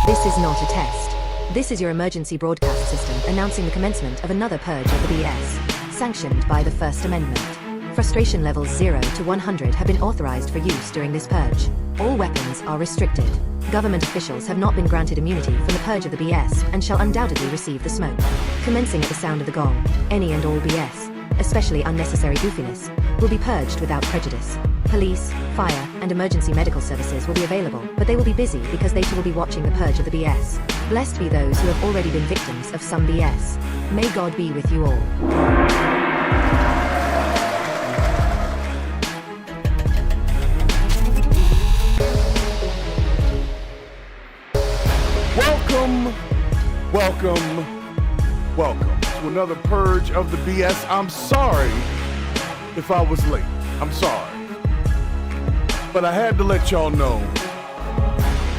This is not a test. This is your emergency broadcast system announcing the commencement of another purge of the BS, sanctioned by the First Amendment. Frustration levels 0 to 100 have been authorized for use during this purge. All weapons are restricted. Government officials have not been granted immunity from the purge of the BS and shall undoubtedly receive the smoke. Commencing at the sound of the gong, any and all BS, especially unnecessary goofiness, will be purged without prejudice. Police, fire, and emergency medical services will be available, but they will be busy because they too will be watching the purge of the BS. Blessed be those who have already been victims of some BS. May God be with you all. Welcome to another purge of the BS. I'm sorry if I was late. I'm sorry. But I had to let y'all know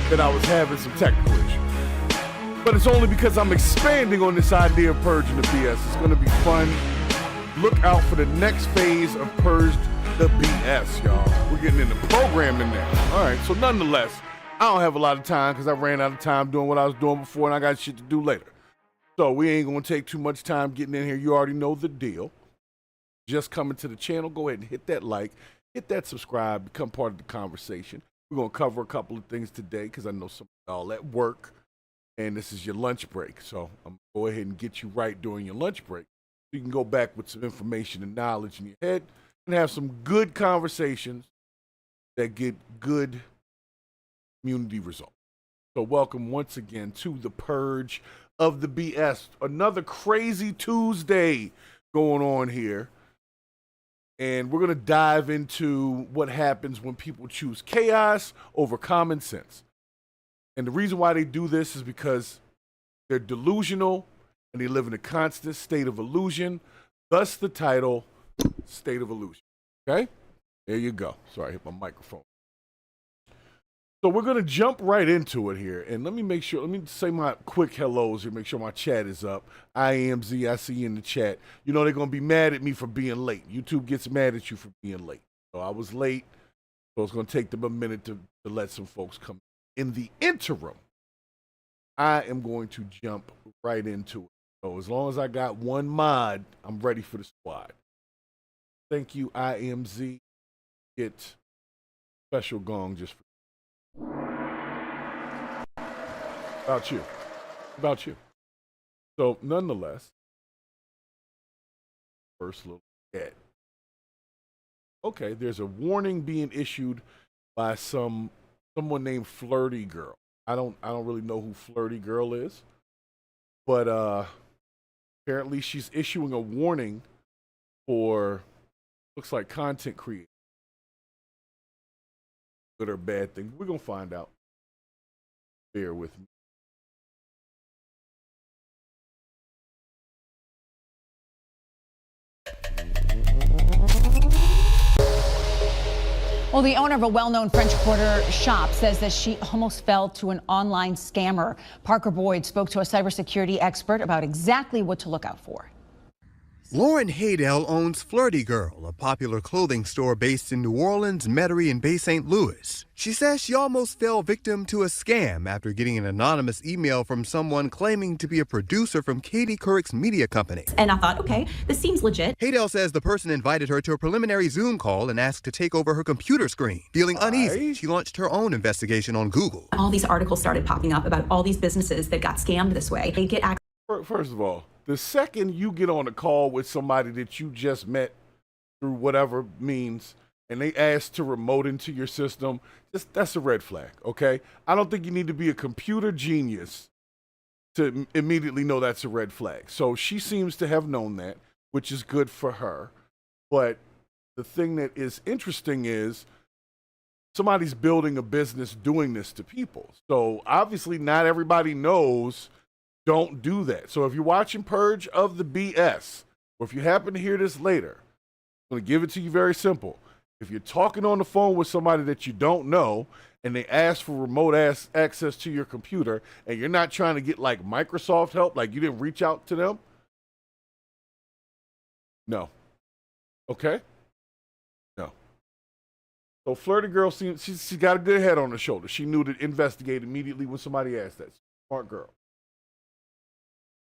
that I was having some technical issues. But it's only because I'm expanding on this idea of purging the BS. It's going to be fun. Look out for the next phase of Purged the BS, y'all. We're getting into programming now. All right, so nonetheless, I don't have a lot of time because I ran out of time doing what I was doing before and I got shit to do later. So we ain't going to take too much time getting in here. You already know the deal. Just coming to the channel, go ahead and hit that like, hit that subscribe, become part of the conversation. We're going to cover a couple of things today because I know some of y'all at work and this is your lunch break. So I'm going to go ahead and get you right during your lunch break. You can go back with some information and knowledge in your head and have some good conversations that get good community results. So welcome once again to the Purge of the BS. Another crazy Tuesday going on here. And we're going to dive into what happens when people choose chaos over common sense. And the reason why they do this is because they're delusional and they live in a constant state of illusion. Thus the title, State of Illusion. Okay? There you go. Sorry, I hit my microphone. So we're going to jump right into it here. And let me say my quick hellos here, make sure my chat is up. IAMZ, I see you in the chat. You know they're going to be mad at me for being late. YouTube gets mad at you for being late. So I was late, so it's going to take them a minute to let some folks come. In the interim, I am going to jump right into it. So as long as I got one mod, I'm ready for the squad. Thank you, IMZ. Get special gong just for about you. So nonetheless, first little ad. Okay, there's a warning being issued by someone named Fleurty Girl. I don't really know who Fleurty Girl is, but apparently she's issuing a warning for, looks like, content creators. Good or bad thing. We're gonna find out. Bear with me. Well, the owner of a well-known French Quarter shop says that she almost fell to an online scammer. Parker Boyd spoke to a cybersecurity expert about exactly what to look out for. Lauren Haydell owns Fleurty Girl, a popular clothing store based in New Orleans, Metairie, and Bay St. Louis. She says she almost fell victim to a scam after getting an anonymous email from someone claiming to be a producer from Katie Couric's media company. And I thought, okay, this seems legit. Haydell says the person invited her to a preliminary Zoom call and asked to take over her computer screen. Feeling uneasy, she launched her own investigation on Google. All these articles started popping up about all these businesses that got scammed this way. They get access. First of all, the second you get on a call with somebody that you just met through whatever means and they ask to remote into your system, that's a red flag, okay? I don't think you need to be a computer genius to immediately know that's a red flag. So she seems to have known that, which is good for her. But the thing that is interesting is somebody's building a business doing this to people. So obviously not everybody knows. Don't do that. So if you're watching Purge of the BS, or if you happen to hear this later, I'm going to give it to you very simple. If you're talking on the phone with somebody that you don't know, and they ask for remote access to your computer, and you're not trying to get like Microsoft help, like you didn't reach out to them, no. Okay? No. So Flirty girl seems she got a good head on her shoulder. She knew to investigate immediately when somebody asked that. Smart girl.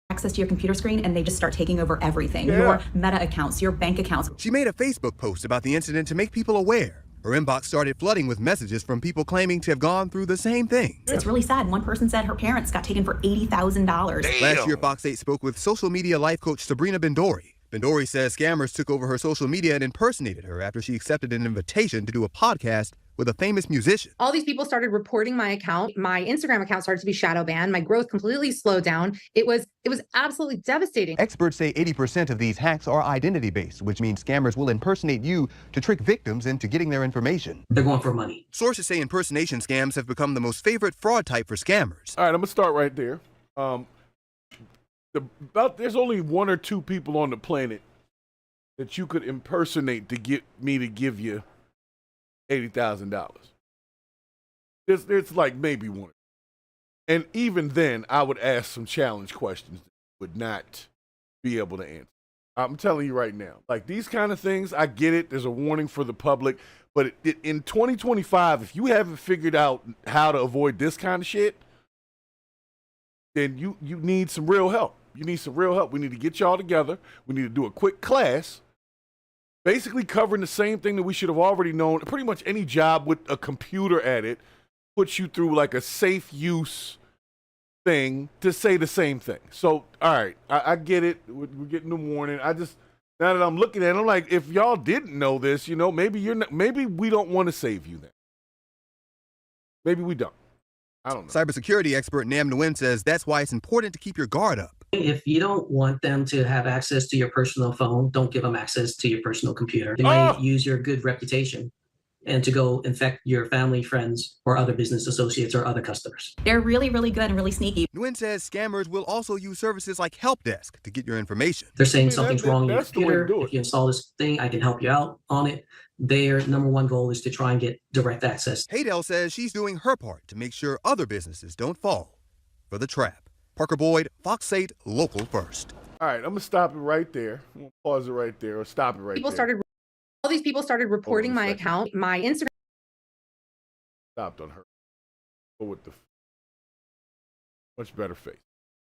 Access to your computer screen, and they just start taking over everything. Yeah. Your Meta accounts, your bank accounts. She made a Facebook post about the incident to make people aware. Her inbox started flooding with messages from people claiming to have gone through the same thing. It's really sad. One person said her parents got taken for $80,000. Last year, Fox 8 spoke with social media life coach Sabrina Bendori. Bendori says scammers took over her social media and impersonated her after she accepted an invitation to do a podcast with a famous musician. All these people started reporting my account. My Instagram account started to be shadow banned. My growth completely slowed down. It was absolutely devastating. Experts say 80% of these hacks are identity-based, which means scammers will impersonate you to trick victims into getting their information. They're going for money. Sources say impersonation scams have become the most favorite fraud type for scammers. All right, I'm gonna start right there. There's only one or two people on the planet that you could impersonate to get me to give you $80,000. It's like maybe one. And even then, I would ask some challenge questions that would not be able to answer. I'm telling you right now, like these kind of things, I get it. There's a warning for the public. But in 2025, if you haven't figured out how to avoid this kind of shit, then you need some real help. You need some real help. We need to get y'all together. We need to do a quick class basically covering the same thing that we should have already known. Pretty much any job with a computer at it puts you through like a safe use thing to say the same thing. So, all right, I get it. We're getting the warning. I just, now that I'm looking at it, I'm like, if y'all didn't know this, you know, maybe maybe we don't want to save you then. Maybe we don't. I don't know. Cybersecurity expert Nam Nguyen says that's why it's important to keep your guard up. If you don't want them to have access to your personal phone, don't give them access to your personal computer. They may use your good reputation and to go infect your family, friends, or other business associates or other customers. They're really, really good and really sneaky. Nguyen says scammers will also use services like Help Desk to get your information. They're saying something's wrong with your that's the way to computer. do it. If you install this thing, I can help you out on it. Their number one goal is to try and get direct access. Haydel says she's doing her part to make sure other businesses don't fall for the trap. Parker Boyd, Fox 8, Local First. All right, I'm going to stop it right there. I'm going to pause it right there or stop it right there. All these people started reporting my second. account. My Instagram. Stopped on her. Go with the much better face.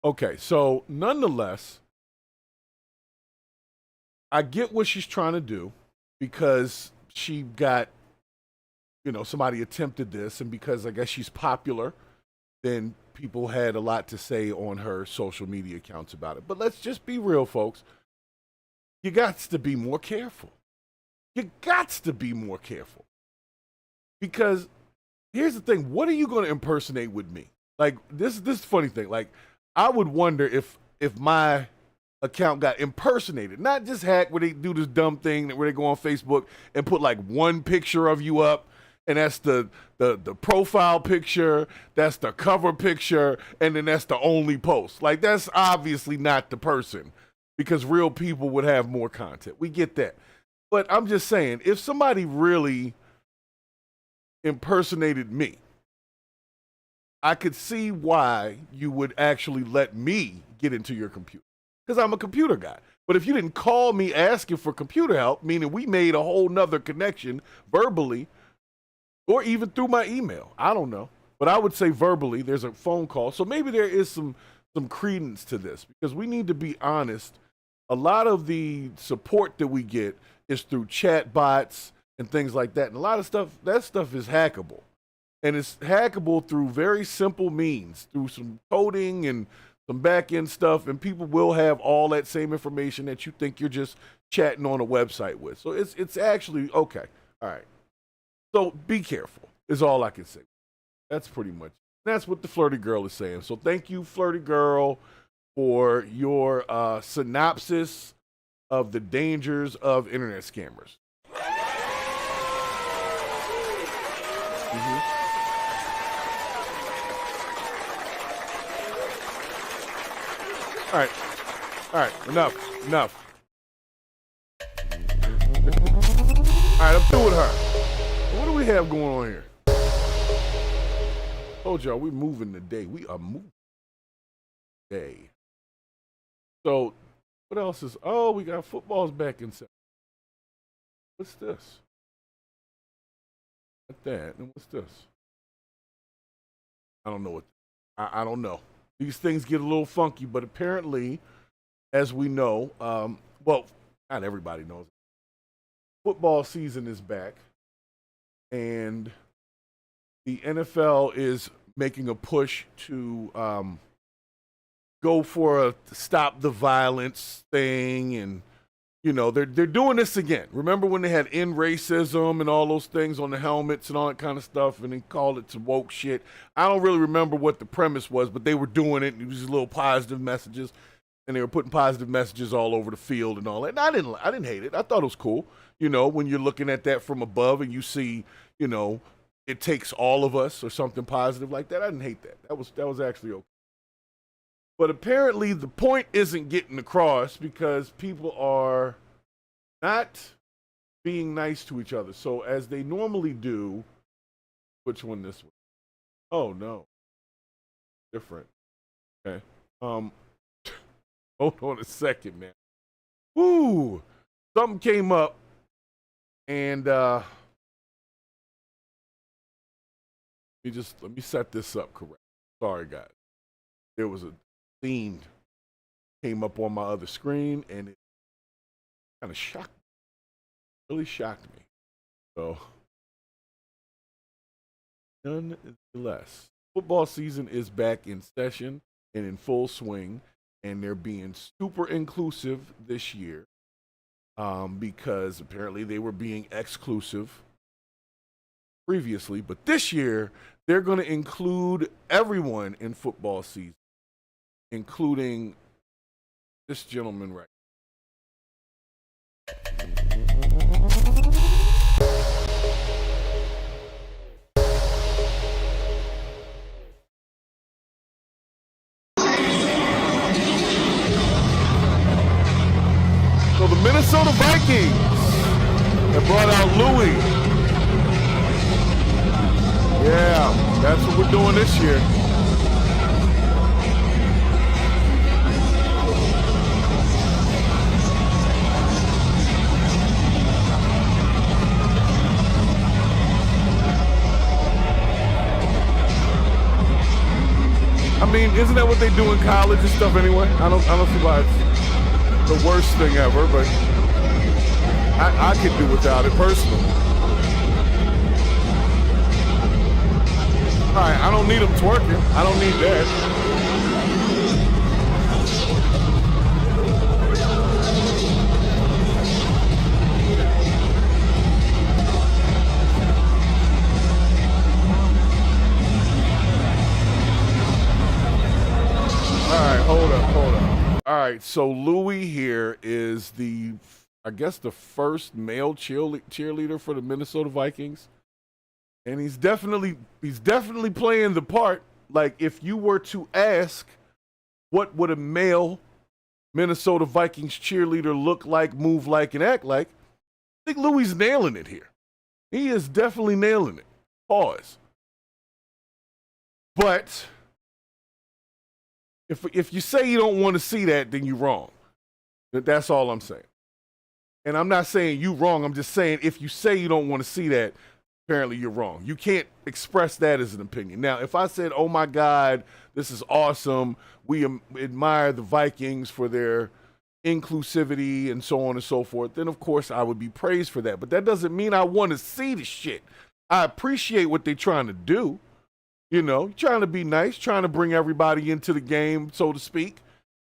Okay, so nonetheless, I get what she's trying to do because she got, you know, somebody attempted this, and because I guess she's popular, then people had a lot to say on her social media accounts about it. But let's just be real, folks. You got to be more careful. You got to be more careful. Because here's the thing. What are you going to impersonate with me? Like, this funny thing. Like, I would wonder if my account got impersonated, not just hacked where they do this dumb thing where they go on Facebook and put like one picture of you up, and that's the profile picture, that's the cover picture, and then that's the only post. Like, that's obviously not the person, because real people would have more content. We get that. But I'm just saying, if somebody really impersonated me, I could see why you would actually let me get into your computer, because I'm a computer guy. But if you didn't call me asking for computer help, meaning we made a whole nother connection verbally, or even through my email, I don't know. But I would say verbally, there's a phone call. So maybe there is some credence to this, because we need to be honest. A lot of the support that we get is through chat bots and things like that. And a lot of stuff, that stuff is hackable. And it's hackable through very simple means, through some coding and some back-end stuff. And people will have all that same information that you think you're just chatting on a website with. So it's actually okay. All right. So be careful is all I can say. That's pretty much, that's what the Flirty Girl is saying. So thank you, Flirty Girl, for your synopsis of the dangers of internet scammers. All right, enough. All right, I'm through with her. What do we have going on here? Told y'all we're moving today. We are moving today. So, what else is? Oh, we got footballs back in September. What's this? Got that. And what's this? I don't know what. I don't know. These things get a little funky, but apparently, as we know, well, not everybody knows. Football season is back, and the NFL is making a push to go for a stop the violence thing, and you know they're doing this again. Remember when they had end racism and all those things on the helmets and all that kind of stuff, and they called it some woke shit. I don't really remember what the premise was, but they were doing it. It was just little positive messages, and they were putting positive messages all over the field and all that. And I didn't hate it. I thought it was cool. You know, when you're looking at that from above and you see, you know, it takes all of us or something positive like that. I didn't hate that. That was actually okay. But apparently the point isn't getting across because people are not being nice to each other. So as they normally do, which one this one? Oh no. Different. Okay. Hold on a second, man. Woo! Something came up and let me set this up correct. Sorry guys. There was a scene came up on my other screen and it kind of shocked me. Really shocked me. So nonetheless, football season is back in session and in full swing, and they're being super inclusive this year because apparently they were being exclusive previously, but this year they're going to include everyone in football season, including this gentleman right So the Minnesota Vikings have brought out Louis. Yeah, that's what we're doing this year. I mean, isn't that what they do in college and stuff anyway? I don't see why it's the worst thing ever, but I could do without it personally. All right, I don't need them twerking. I don't need that. Hold up. All right, so Louis here is I guess the first male cheerleader for the Minnesota Vikings. And he's definitely playing the part. Like, if you were to ask, what would a male Minnesota Vikings cheerleader look like, move like, and act like, I think Louis is nailing it here. He is definitely nailing it. Pause. But if you say you don't want to see that, then you're wrong. That's all I'm saying. And I'm not saying you wrong. I'm just saying if you say you don't want to see that, apparently you're wrong. You can't express that as an opinion. Now, if I said, oh my God, this is awesome, we admire the Vikings for their inclusivity and so on and so forth, then of course I would be praised for that. But that doesn't mean I want to see the shit. I appreciate what they're trying to do. You know, trying to be nice, trying to bring everybody into the game, so to speak.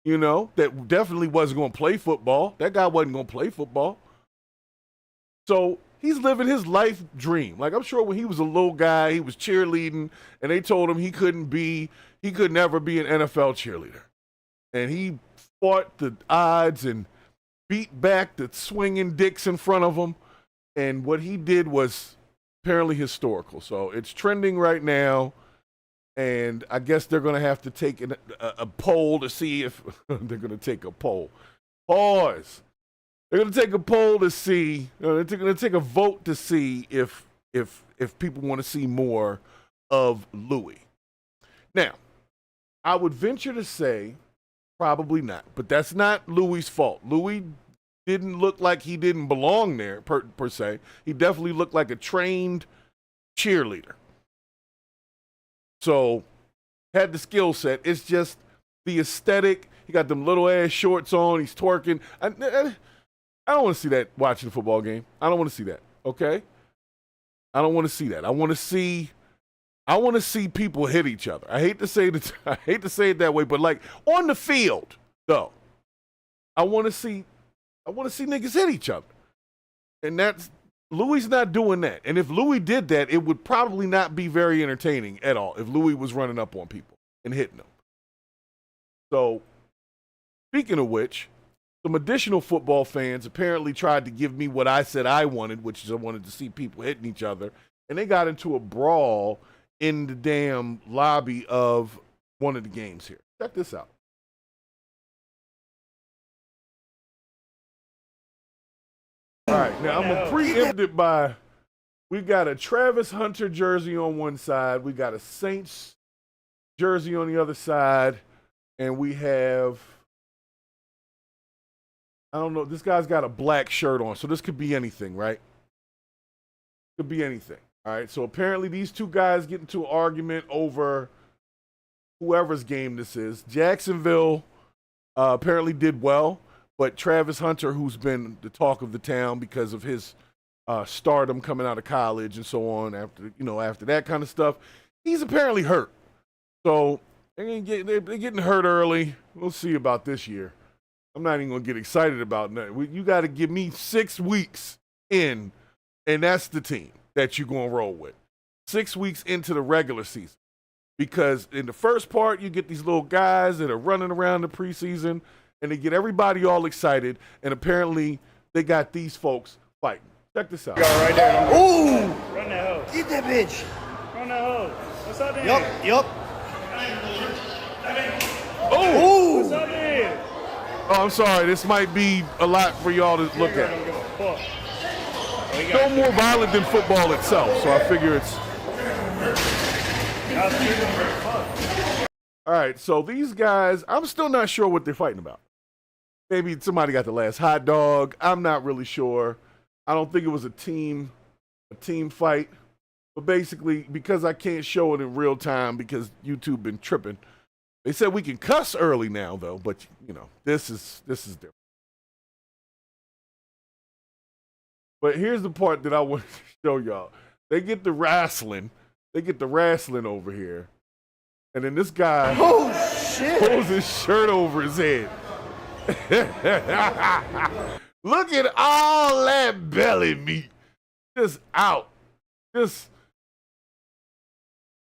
You know, that definitely wasn't going to play football. That guy wasn't going to play football. So he's living his life dream. Like, I'm sure when he was a little guy, he was cheerleading, and they told him he could never be an NFL cheerleader. And he fought the odds and beat back the swinging dicks in front of him. And what he did was apparently historical. So it's trending right now. And I guess they're going to have to take a poll to see if they're going to take a poll. Pause. They're going to take a poll to see. They're going to take a vote to see if people want to see more of Louis. Now, I would venture to say probably not, but that's not Louis' fault. Louis didn't look like he didn't belong there per se. He definitely looked like a trained cheerleader. So, had the skill set. It's just the aesthetic. He got them little ass shorts on. He's twerking. I don't want to see that watching a football game. I don't want to see that. Okay? I don't want to see that. I want to see people hit each other. I hate to say it that way, but like on the field, though, I want to see niggas hit each other. And that's Louis not doing that. And if Louis did that, it would probably not be very entertaining at all if Louis was running up on people and hitting them. So, speaking of which, some additional football fans apparently tried to give me what I said I wanted, which is I wanted to see people hitting each other. And they got into a brawl in the damn lobby of one of the games here. Check this out. All right, now I'm going to preempt it by, we got a Travis Hunter jersey on one side, we got a Saints jersey on the other side, and we have, I don't know, this guy's got a black shirt on, so this could be anything, right? Could be anything. All right, so apparently these two guys get into an argument over whoever's game this is. Jacksonville apparently did well, but Travis Hunter, who's been the talk of the town because of his stardom coming out of college and so on, after that kind of stuff, he's apparently hurt. So they're getting hurt early. We'll see about this year. I'm not even going to get excited about nothing. You got to give me 6 weeks in, and that's the team that you're going to roll with. 6 weeks into the regular season. Because in the first part, you get these little guys that are running around the preseason, and they get everybody all excited, and apparently they got these folks fighting. Check this out. Go right there. Ooh! Run that hoe. Get that bitch. Run that hoe. What's up there? Yup. Oh! What's up there? Oh, I'm sorry. This might be a lot for y'all to look at. No more violent than football itself, so I figure it's... All right, so these guys, I'm still not sure what they're fighting about. Maybe somebody got the last hot dog. I'm not really sure. I don't think it was a team fight. But basically, because I can't show it in real time because YouTube been tripping, they said we can cuss early now, though. But, this is different. But here's the part that I want to show y'all. They get the wrestling over here. And then this guy pulls his shirt over his head. Look at all that belly meat. Just out.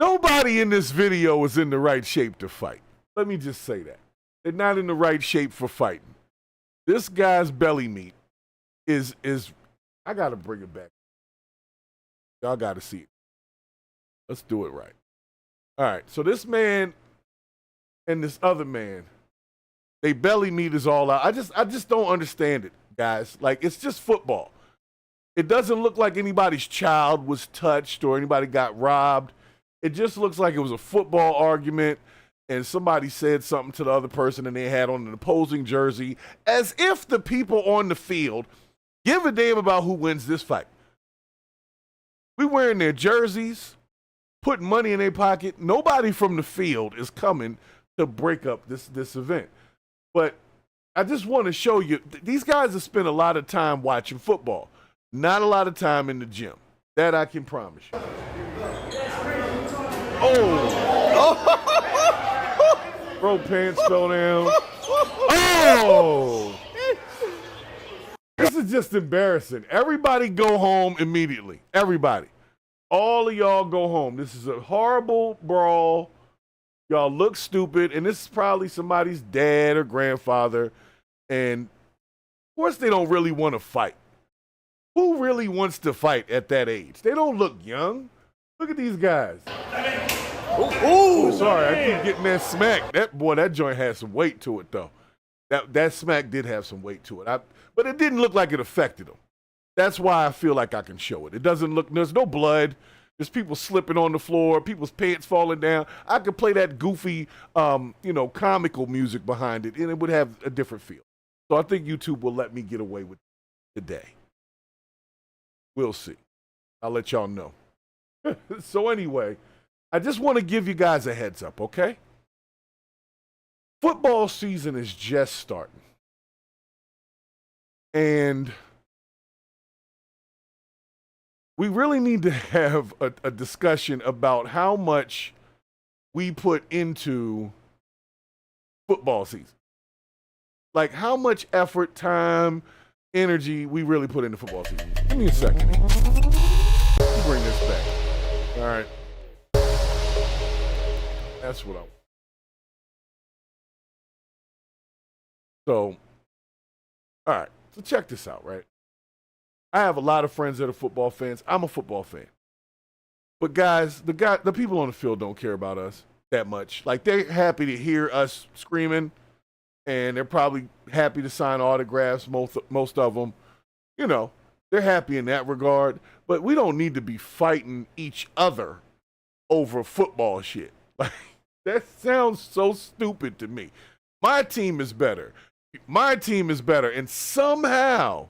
Nobody in this video is in the right shape to fight. Let me just say that. They're not in the right shape for fighting. This guy's belly meat is I got to bring it back. Y'all got to see it. Let's do it right. All right, so this man and this other man, they belly meat is all out. I just don't understand it, guys. Like, it's just football. It doesn't look like anybody's child was touched or anybody got robbed. It just looks like it was a football argument and somebody said something to the other person and they had on an opposing jersey, as if the people on the field give a damn about who wins this fight. We wearing their jerseys, putting money in their pocket. Nobody from the field is coming to break up this event. But I just want to show you, these guys have spent a lot of time watching football, not a lot of time in the gym. That I can promise you. Oh! Bro, pants fell down. Oh! This is just embarrassing. Everybody go home immediately. Everybody. All of y'all go home. This is a horrible brawl. Y'all look stupid, and this is probably somebody's dad or grandfather. And of course, they don't really want to fight. Who really wants to fight at that age? They don't look young. Look at these guys. Ooh, sorry, I keep getting that smack. That joint had some weight to it, though. That smack did have some weight to it. But it didn't look like it affected them. That's why I feel like I can show it. It doesn't look, there's no blood. There's people slipping on the floor, people's pants falling down. I could play that goofy, comical music behind it, and it would have a different feel. So I think YouTube will let me get away with it today. We'll see. I'll let y'all know. So anyway, I just want to give you guys a heads up, okay? Football season is just starting. And we really need to have a discussion about how much we put into football season. Like how much effort, time, energy we really put into football season. Give me a second. Let me bring this back. All right. That's what I want. So, all right. So check this out, right? I have a lot of friends that are football fans. I'm a football fan. But guys, the people on the field don't care about us that much. Like they're happy to hear us screaming, and they're probably happy to sign autographs, most of them. You know, they're happy in that regard. But we don't need to be fighting each other over football shit. Like that sounds so stupid to me. My team is better. My team is better. And somehow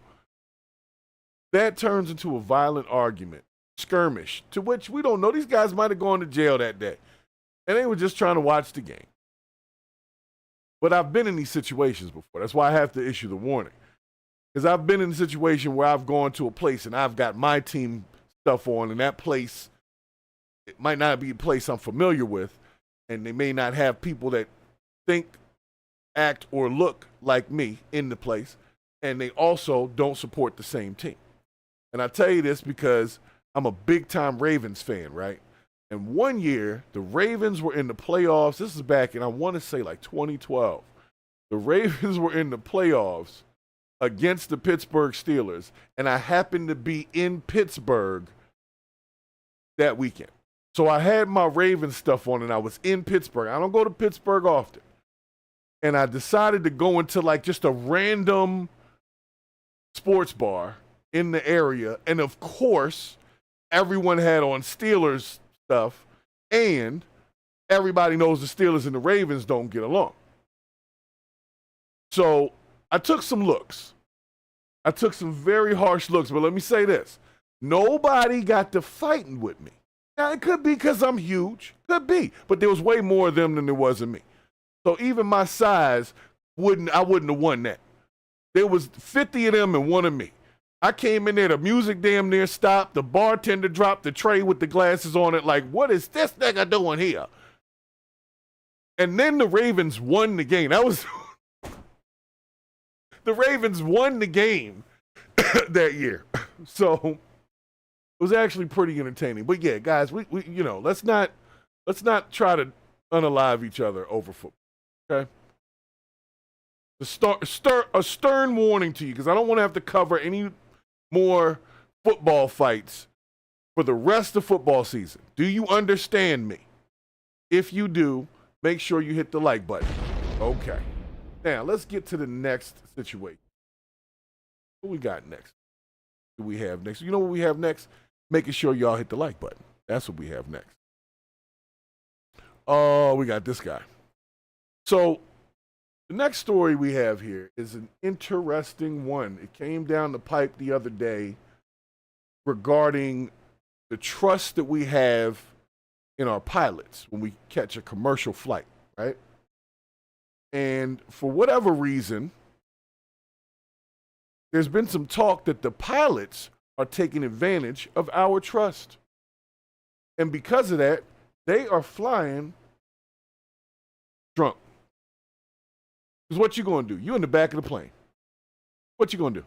that turns into a violent argument, skirmish, to which we don't know. These guys might have gone to jail that day, and they were just trying to watch the game. But I've been in these situations before. That's why I have to issue the warning. Because I've been in a situation where I've gone to a place and I've got my team stuff on, and that place, it might not be a place I'm familiar with, and they may not have people that think, act, or look like me in the place, and they also don't support the same team. And I tell you this because I'm a big-time Ravens fan, right? And one year, the Ravens were in the playoffs. This is back in, I want to say, like 2012. The Ravens were in the playoffs against the Pittsburgh Steelers, and I happened to be in Pittsburgh that weekend. So I had my Ravens stuff on, and I was in Pittsburgh. I don't go to Pittsburgh often. And I decided to go into like just a random sports bar in the area. And of course, everyone had on Steelers stuff, and everybody knows the Steelers and the Ravens don't get along. So I took some looks. I took some very harsh looks, but let me say this. Nobody got to fighting with me. Now, it could be because I'm huge. Could be. But there was way more of them than there was of me. So even my size, I wouldn't have won that. There was 50 of them and one of me. I came in there, the music damn near stopped. The bartender dropped the tray with the glasses on it like, what is this nigga doing here? And then the Ravens won the game. That was... The Ravens won the game that year. So it was actually pretty entertaining. But yeah, guys, we you know, let's not try to unalive each other over football. Okay? A stern warning to you, because I don't want to have to cover any more football fights for the rest of football season. Do you understand me? If you do, make sure you hit the like button. Okay. Now, let's get to the next situation. What we got next? What do we have next? You know what we have next? Making sure y'all hit the like button. That's what we have next. Oh, we got this guy. So, the next story we have here is an interesting one. It came down the pipe the other day regarding the trust that we have in our pilots when we catch a commercial flight, right? And for whatever reason, there's been some talk that the pilots are taking advantage of our trust. And because of that, they are flying drunk. Because what you going to do? You in the back of the plane. What you going to do?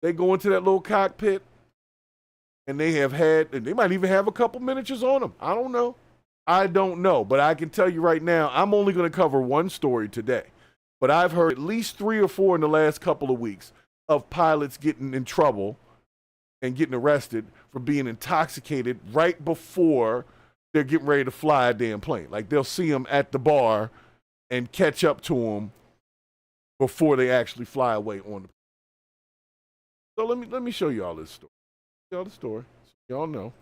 They go into that little cockpit, and they might even have a couple miniatures on them. I don't know. But I can tell you right now, I'm only going to cover one story today. But I've heard at least 3 or 4 in the last couple of weeks of pilots getting in trouble and getting arrested for being intoxicated right before they're getting ready to fly a damn plane. Like they'll see them at the bar and catch up to them before they actually fly away on the plane. So let me show you all this story. Y'all the story. So y'all know.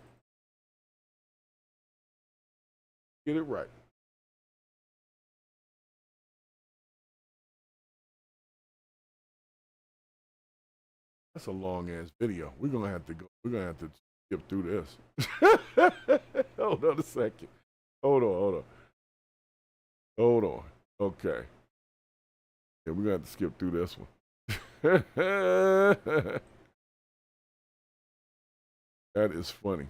Get it right. That's a long ass video. We're gonna have to skip through this. Hold on a second. Hold on. Okay. Yeah, we're gonna have to skip through this one. That is funny.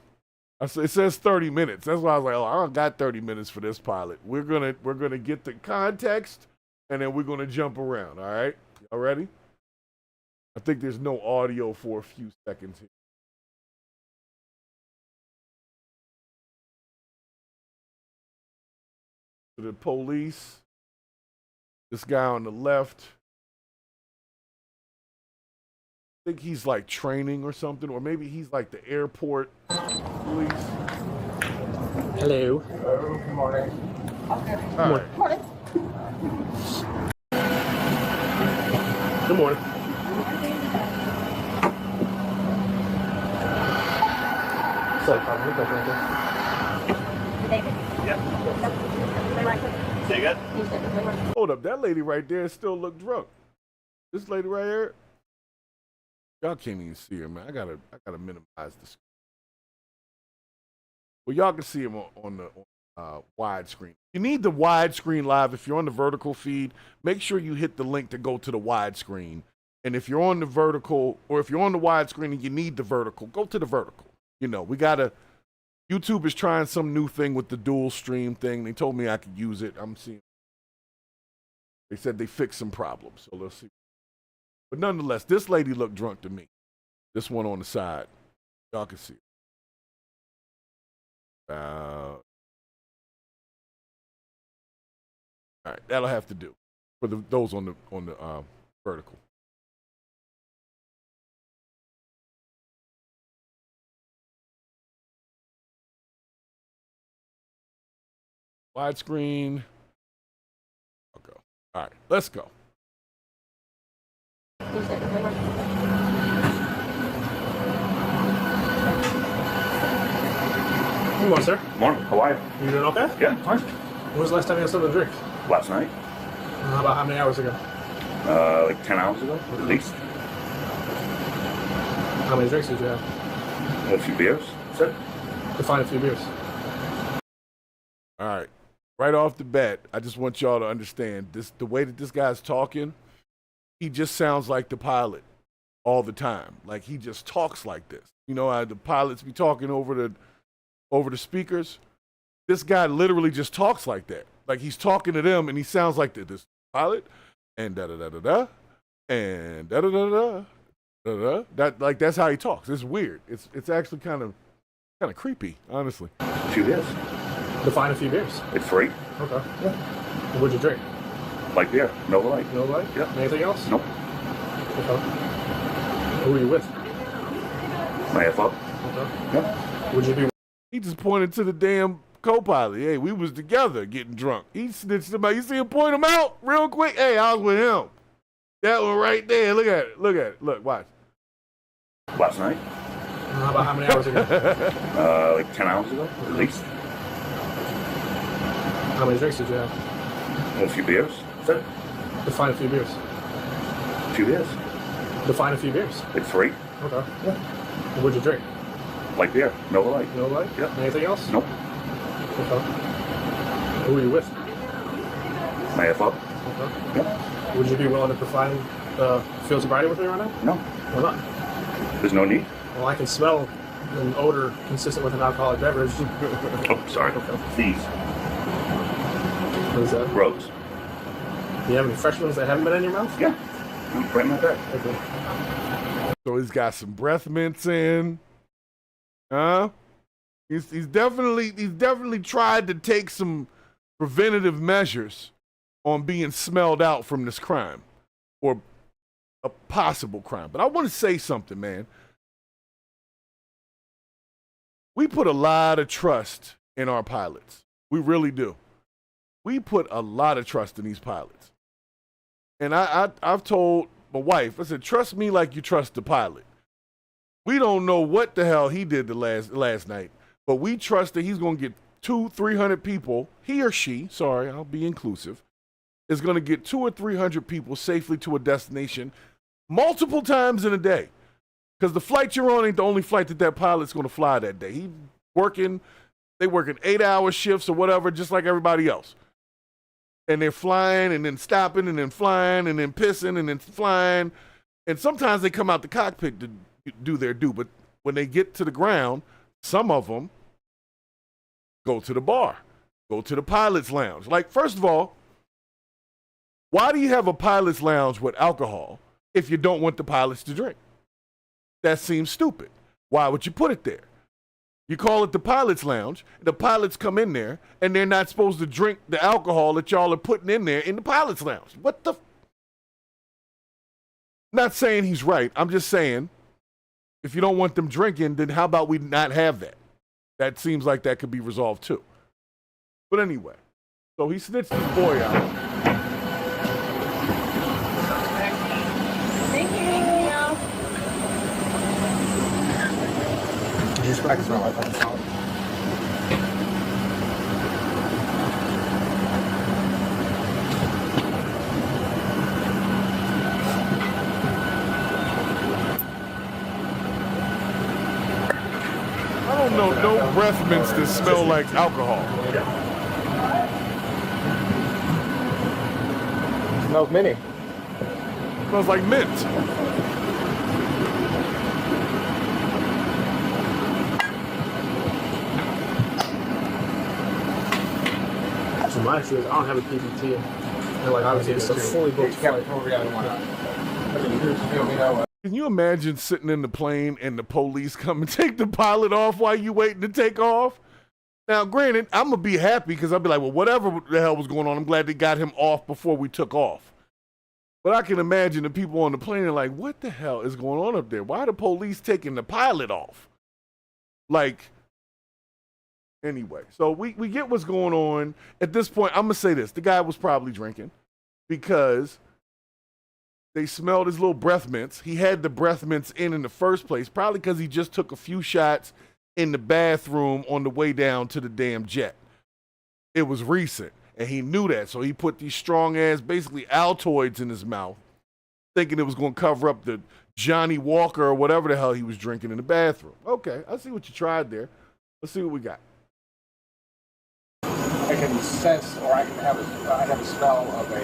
It says 30 minutes. That's why I was like, oh, I don't got 30 minutes for this pilot. We're gonna get the context, and then we're gonna jump around. All right, y'all ready? I think there's no audio for a few seconds here. The police. This guy on the left. I think he's like training or something, or maybe he's like the airport police. Hello. Hello. Good morning. All right. Good morning. Sorry, pardon me, Hold up, that lady right there still look drunk. This lady right here, y'all can't even see her, man. I gotta minimize the screen. Well, y'all can see him on the widescreen. You need the widescreen live. If you're on the vertical feed, make sure you hit the link to go to the widescreen. And if you're on the vertical, or if you're on the widescreen and you need the vertical, go to the vertical. You know, YouTube is trying some new thing with the dual stream thing. They told me I could use it. I'm seeing. They said they fixed some problems, so let's see. But nonetheless, this lady looked drunk to me. This one on the side, y'all can see it. All right, that'll have to do for those on the vertical. Widescreen. I'll go. All right, let's go. Good morning, sir. Morning. How are you? You doing okay? Yeah, fine. When was the last time you had something to drink? Last night. About how many hours ago? Like 10 hours ago, at least. How many drinks did you have? A few beers. That's it. Define a few beers. All right. Right off the bat, I just want y'all to understand the way that this guy's talking, he just sounds like the pilot all the time. Like he just talks like this. You know how the pilots be talking over the speakers? This guy literally just talks like that. Like he's talking to them and he sounds like this pilot and da da da da da and da da da da da da. That's how he talks. It's weird. It's actually kind of creepy, honestly. A few beers. Define a few beers. Like 3. Okay. Yeah. What'd you drink? Light beer. No light. No light? Yeah. Anything else? Nope. Okay. Who were you with? My F up. Okay. Yeah. Would you be? He just pointed to the damn co-pilot. Hey, we was together getting drunk. He snitched him out. You see him point him out real quick? Hey, I was with him. That one right there. Look at it. Look at it. Look, watch. Last night. About how many hours ago? Like 10 hours ago, at least. How many drinks did you have? A few beers. That's it. Define a few beers. A few beers. Define a few beers. Like 3. Okay. Yeah. What'd you drink? Light beer. No light. No light? Yeah. Anything else? Nope. Okay. Who were you with? My F up. Okay. Yeah. Would you be willing to provide field sobriety with me right now? No. Why not? There's no need. Well, I can smell an odor consistent with an alcoholic beverage. Oh, sorry. Please. What is that? Rose. Do you have any fresh ones that haven't been in your mouth? Yeah. Right in my bag. Okay. So he's got some breath mints in. Huh? He's definitely tried to take some preventative measures on being smelled out from this crime or a possible crime. But I want to say something, man. We put a lot of trust in our pilots. We really do. We put a lot of trust in these pilots. And I've told my wife, I said, trust me like you trust the pilot. We don't know what the hell he did the last night, but we trust that he's going to get 200-300 people, he or she, sorry, I'll be inclusive, is going to get 200 or 300 people safely to a destination multiple times in a day. Because the flight you're on ain't the only flight that pilot's going to fly that day. They working 8-hour shifts or whatever, just like everybody else. And they're flying and then stopping and then flying and then pissing and then flying. And sometimes they come out the cockpit to do their due. But when they get to the ground, some of them go to the bar, go to the pilot's lounge. Like, first of all, why do you have a pilot's lounge with alcohol if you don't want the pilots to drink? That seems stupid. Why would you put it there? You call it the pilot's lounge. The pilots come in there, and they're not supposed to drink the alcohol that y'all are putting in there in the pilot's lounge. What the? Not saying he's right. I'm just saying, if you don't want them drinking, then how about we not have that? That seems like that could be resolved too. But anyway, so he snitched his boy out. Just practice my life. I don't know no breath mints that smell like alcohol. Smells mini. Smells like mint. So my issue is I don't have a PPT. And like obviously it's a fully booked flight. Can you imagine sitting in the plane and the police come and take the pilot off while you waiting to take off? Now, granted, I'm going to be happy because I'll be like, well, whatever the hell was going on, I'm glad they got him off before we took off. But I can imagine the people on the plane are like, what the hell is going on up there? Why are the police taking the pilot off? Like, anyway, so we get what's going on. At this point, I'm going to say this. The guy was probably drinking because they smelled his little breath mints. He had the breath mints in the first place, probably because he just took a few shots in the bathroom on the way down to the damn jet. It was recent, and he knew that, so he put these strong-ass, basically Altoids in his mouth, thinking it was going to cover up the Johnny Walker or whatever the hell he was drinking in the bathroom. Okay, I see what you tried there. Let's see what we got. I can sense, or I have a smell of a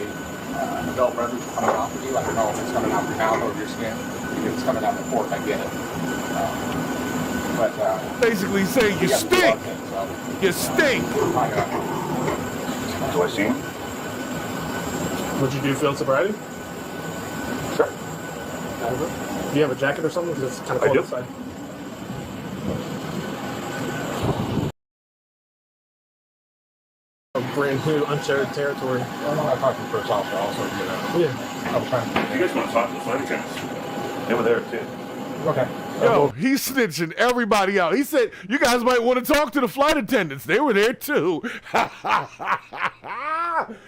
adult beverage coming off of you. I don't know if it's coming out of your mouth or your skin. If it's coming out the fork, I get it. But basically saying you stink. You stink. Do I see him? Would you do field sobriety? Sure. Do you have a jacket or something? Because it's kind of cold outside. A brand new uncharted territory. Well, I talked to the first officer also. Yeah. I was trying to. You guys want to talk to the flight attendants? They were there too. Okay. Yo, he's snitching everybody out. He said, you guys might want to talk to the flight attendants. They were there too.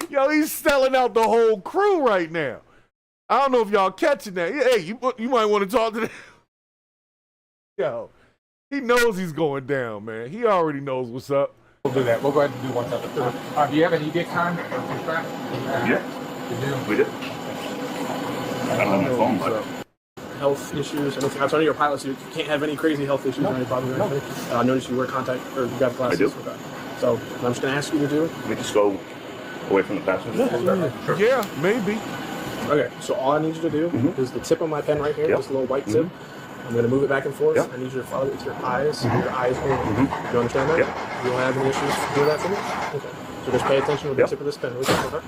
Yo, he's selling out the whole crew right now. I don't know if y'all catching that. Hey, you might want to talk to them. Yo, he knows he's going down, man. He already knows what's up. We'll do that. We'll go ahead and do one second. Do you have any gig time? Yeah. You do? We did. I don't have my phone, but health issues. And I'm sorry, you're a pilot, so you can't have any crazy health issues or any problems or anything. I noticed you wear contact, or you got glasses. I do. Okay. So I'm just going to ask you to do it. Can we just go away from the passenger? Sure. Yeah, maybe. Okay, so all I need you to do is the tip of my pen right here, this little white tip. I'm going to move it back and forth. I need you to follow it with your eyes. Your eyes only. You understand that? Yep. You don't have any issues doing that for me? Okay. So just pay attention with the tip of this pen. Okay?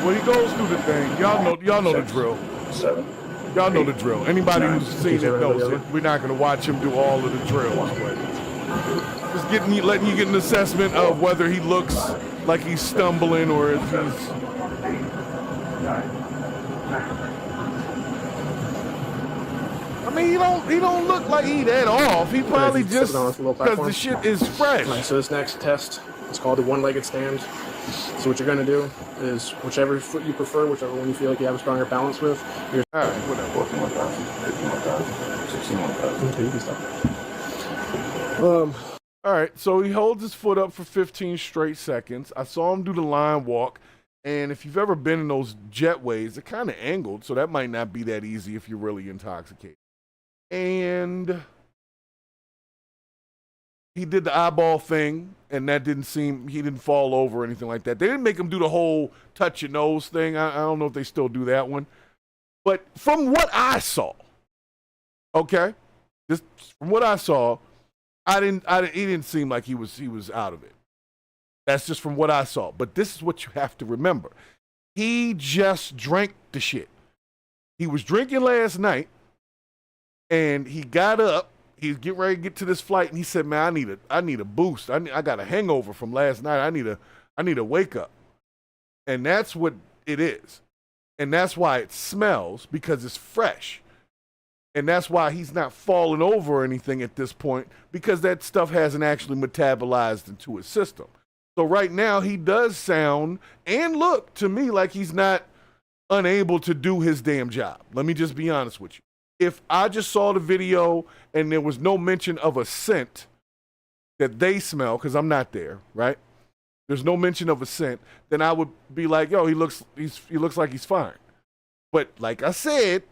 Well, he goes through the thing. Y'all know the drill. 7. Y'all know the drill. Anybody who's seen it knows it. We're not going to watch him do all of the drills, but just letting you get an assessment of whether he looks like he's stumbling or if he's. I mean, he don't look like he that off. He probably just because the shit is fresh. Right, so this next test is called the one-legged stand. So what you're gonna do is whichever foot you prefer, whichever one you feel like you have a stronger balance with. You're all right, whatever. Okay, you can stop. All right, so he holds his foot up for 15 straight seconds. I saw him do the line walk, and if you've ever been in those jetways, they're kind of angled, so that might not be that easy if you're really intoxicated. And he did the eyeball thing, and that he didn't fall over or anything like that. They didn't make him do the whole touch your nose thing. I don't know if they still do that one. But from what I saw, okay, just from what I saw, he didn't seem like he was out of it. That's just from what I saw. But this is what you have to remember. He just drank the shit. He was drinking last night, and he got up. He's getting ready to get to this flight, and he said, "Man, I need a boost. I got a hangover from last night. I need a wake up." And that's what it is. And that's why it smells, because it's fresh. And that's why he's not falling over or anything at this point, because that stuff hasn't actually metabolized into his system. So right now he does sound and look to me like he's not unable to do his damn job. Let me just be honest with you. If I just saw the video and there was no mention of a scent that they smell, because I'm not there, right? There's no mention of a scent, then I would be like, yo, he looks like he's fine. But like I said,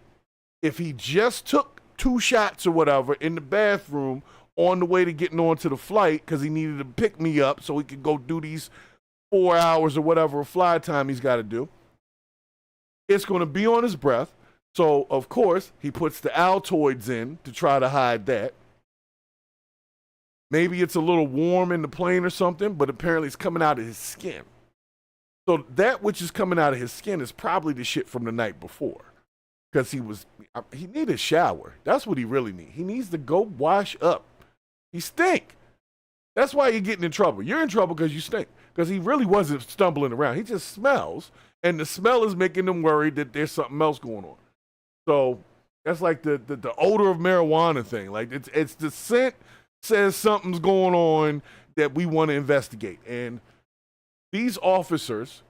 if he just took 2 shots or whatever in the bathroom on the way to getting onto the flight because he needed to pick me up so he could go do these 4 hours or whatever of fly time he's got to do, it's going to be on his breath. So, of course, he puts the Altoids in to try to hide that. Maybe it's a little warm in the plane or something, but apparently it's coming out of his skin. So that which is coming out of his skin is probably the shit from the night before. Because he needed a shower. That's what he really needs. He needs to go wash up. He stink. That's why you're getting in trouble. You're in trouble because you stink. Because he really wasn't stumbling around. He just smells. And the smell is making them worried that there's something else going on. So that's like the odor of marijuana thing. Like it's the scent says something's going on that we want to investigate. And these officers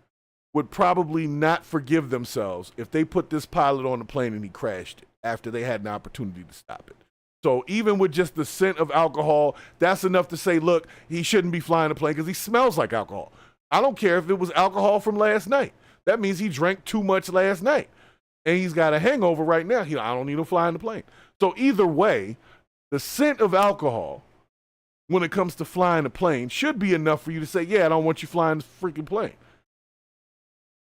would probably not forgive themselves if they put this pilot on the plane and he crashed it after they had an opportunity to stop it. So even with just the scent of alcohol, that's enough to say, look, he shouldn't be flying the plane because he smells like alcohol. I don't care if it was alcohol from last night. That means he drank too much last night. And he's got a hangover right now. I don't need him flying the plane. So either way, the scent of alcohol, when it comes to flying the plane, should be enough for you to say, yeah, I don't want you flying the freaking plane.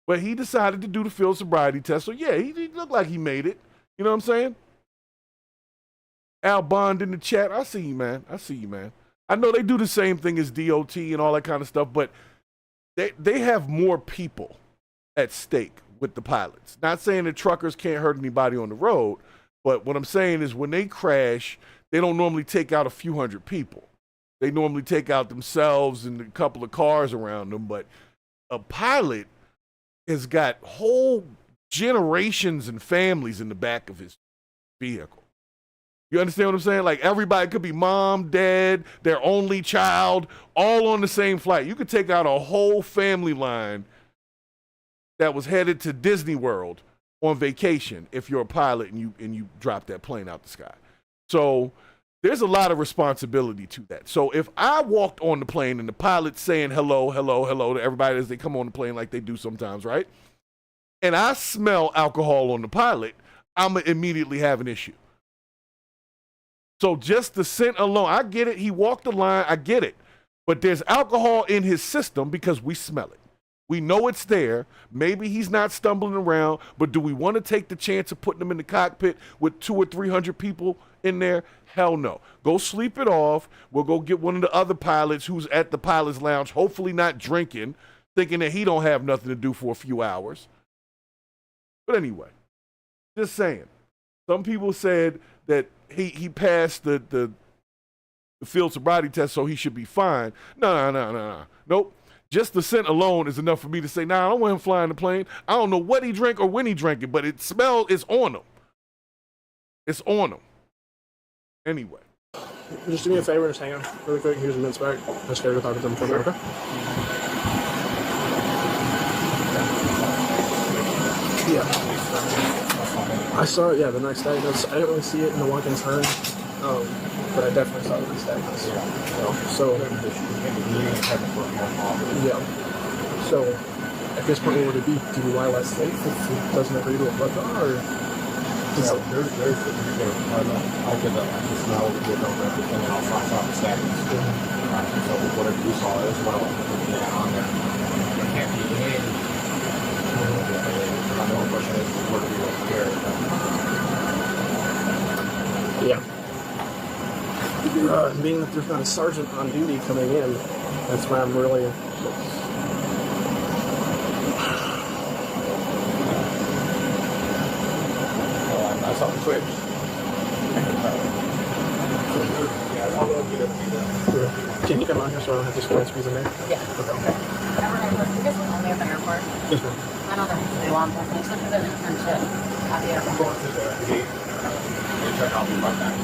But he decided to do the field sobriety test. So yeah, he looked like he made it. You know what I'm saying? Al Bond in the chat. I see you, man. I know they do the same thing as DOT and all that kind of stuff, but they have more people at stake with the pilots. Not saying that truckers can't hurt anybody on the road, but what I'm saying is when they crash, they don't normally take out a few hundred people. They normally take out themselves and a couple of cars around them, but a pilot has got whole generations and families in the back of his vehicle. You understand what I'm saying? Like everybody could be mom, dad, their only child, all on the same flight. You could take out a whole family line that was headed to Disney World on vacation if you're a pilot and you drop that plane out the sky. So there's a lot of responsibility to that. So if I walked on the plane and the pilot's saying hello, hello, hello to everybody as they come on the plane like they do sometimes, right? And I smell alcohol on the pilot, I'm going to immediately have an issue. So just the scent alone, I get it. He walked the line. I get it. But there's alcohol in his system because we smell it. We know it's there. Maybe he's not stumbling around, but do we want to take the chance of putting him in the cockpit with 200 or 300 people in there? Hell no. Go sleep it off. We'll go get one of the other pilots who's at the pilot's lounge, hopefully not drinking, thinking that he don't have nothing to do for a few hours. But anyway, just saying. Some people said that he passed the field sobriety test, so he should be fine. No. Nope. Just the scent alone is enough for me to say, nah, I don't want him flying the plane. I don't know what he drank or when he drank it, but it smell is on him. It's on him. Anyway. Just do me a favor, just hang on really quick. Here's a mince back. I'm scared to talk to them for a minute, okay? Yeah. I saw it, yeah, the next day. I didn't really see it in the walk in time, but I definitely saw it the next day. So, yeah. So, at this point, what would it be? DUI less safe if it doesn't agree to a blood draw, or? So there's I'll get the smell, we'll get over everything, and I'll cross out the settings. So whatever you saw is what I'll put on there. It can't be in. I know the question is what do you care? Yeah. Being that there's not a sergeant on duty coming in, that's why I'm really. I saw the Twitch. Can you come on here so I don't have to square squeeze in there? Yeah. Okay. I guess we're only at the airport. Yes, ma'am. I know they're pretty long, but they took the internship at the I'm airport. going to the gate. Check out the right back.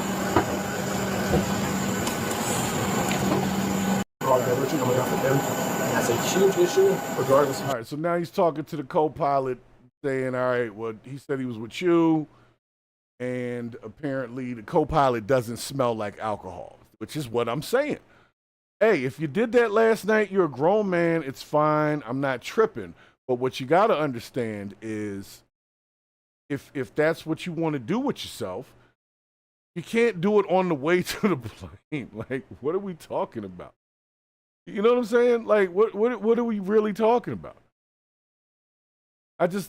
That's a huge issue, regardless. All right, so now he's talking to the co-pilot, saying, all right, well, he said he was with you, and apparently the co-pilot doesn't smell like alcohol, which is what I'm saying. Hey, if you did that last night, you're a grown man, it's fine, I'm not tripping. But what you got to understand is if that's what you want to do with yourself, you can't do it on the way to the plane. Like, what are we talking about? You know what I'm saying? Like, what are we really talking about? Do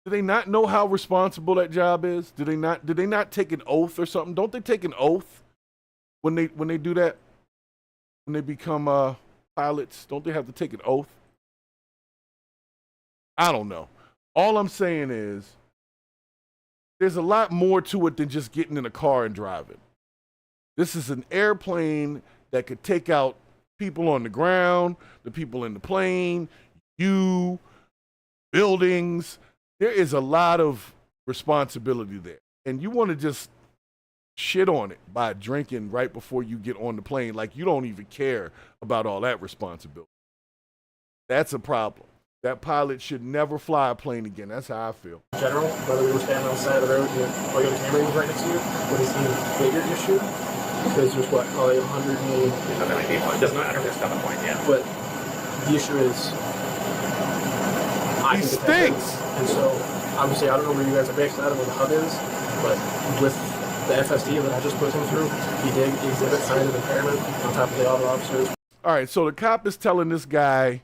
they not know how responsible that job is? Did they not take an oath or something? Don't they take an oath when they do that? When they become pilots, don't they have to take an oath? I don't know. All I'm saying is there's a lot more to it than just getting in a car and driving. This is an airplane that could take out people on the ground, the people in the plane, you, buildings. There is a lot of responsibility there. And you want to just shit on it by drinking right before you get on the plane. Like you don't even care about all that responsibility. That's a problem. That pilot should never fly a plane again. That's how I feel. In general, whether we were standing on the side of the road, all your camera was right next to you, what is the bigger issue? Because there's what, probably 100 million. There's not that many people. It doesn't matter if it's got a point, yeah. But the issue is, He stinks. And so, obviously, I don't know where you guys are based out of, where the hub is, but with the FSD that I just put him through, he did exhibit signs of impairment on top of the other officers. All right, so the cop is telling this guy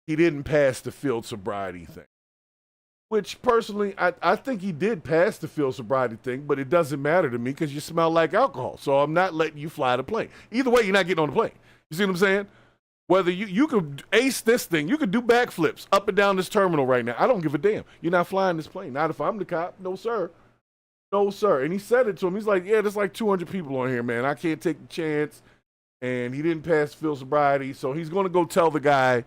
he didn't pass the field sobriety thing. Which, personally, I think he did pass the field sobriety thing, but it doesn't matter to me because you smell like alcohol. So I'm not letting you fly the plane. Either way, you're not getting on the plane. You see what I'm saying? Whether you could ace this thing, you could do backflips up and down this terminal right now. I don't give a damn. You're not flying this plane. Not if I'm the cop. No, sir. No, sir. And he said it to him. He's like, yeah, there's like 200 people on here, man. I can't take the chance. And he didn't pass field sobriety. So he's going to go tell the guy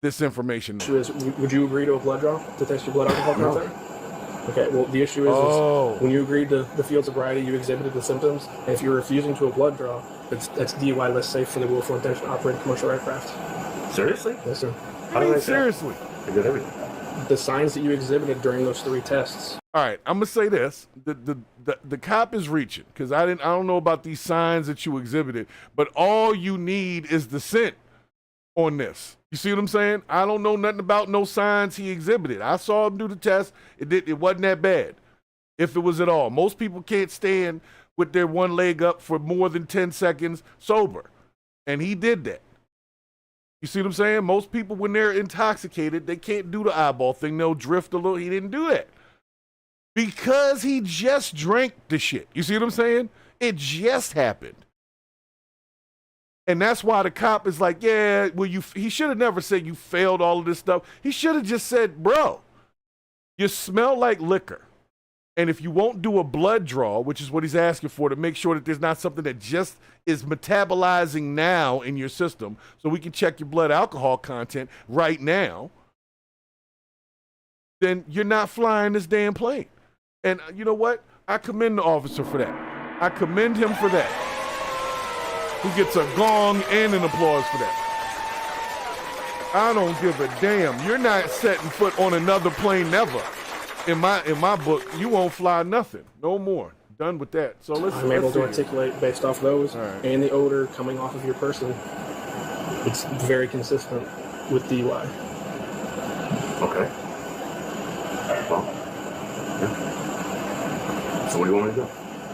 this information. The issue is, would you agree to a blood draw to test your blood alcohol content? Okay, well, the issue is when you agreed to the field sobriety, you exhibited the symptoms. And if you're refusing to a blood draw, that's DUI less safe for the willful intention to operate a commercial aircraft. Seriously? Yes, sir. I mean, seriously. I did everything. The signs that you exhibited during those 3 tests. All right, I'm gonna say this: the cop is reaching because I don't know about these signs that you exhibited, but all you need is the scent on this. You see what I'm saying? I don't know nothing about no signs he exhibited. I saw him do the test. It wasn't that bad, if it was at all. Most people can't stand with their one leg up for more than 10 seconds sober, and he did that. You see what I'm saying? Most people, when they're intoxicated, they can't do the eyeball thing. They'll drift a little. He didn't do that because he just drank the shit. You see what I'm saying? It just happened. And that's why the cop is like, yeah, well, he should have never said you failed all of this stuff. He should have just said, bro, you smell like liquor. And if you won't do a blood draw, which is what he's asking for, to make sure that there's not something that just is metabolizing now in your system, so we can check your blood alcohol content right now, then you're not flying this damn plane. And you know what? I commend the officer for that. I commend him for that. He gets a gong and an applause for that. I don't give a damn. You're not setting foot on another plane never. In my book, you won't fly nothing. No more. Done with that. So I'm able to articulate based off those and the odor coming off of your person. It's very consistent with DUI. Okay. Well, yeah. So what do you want me to do?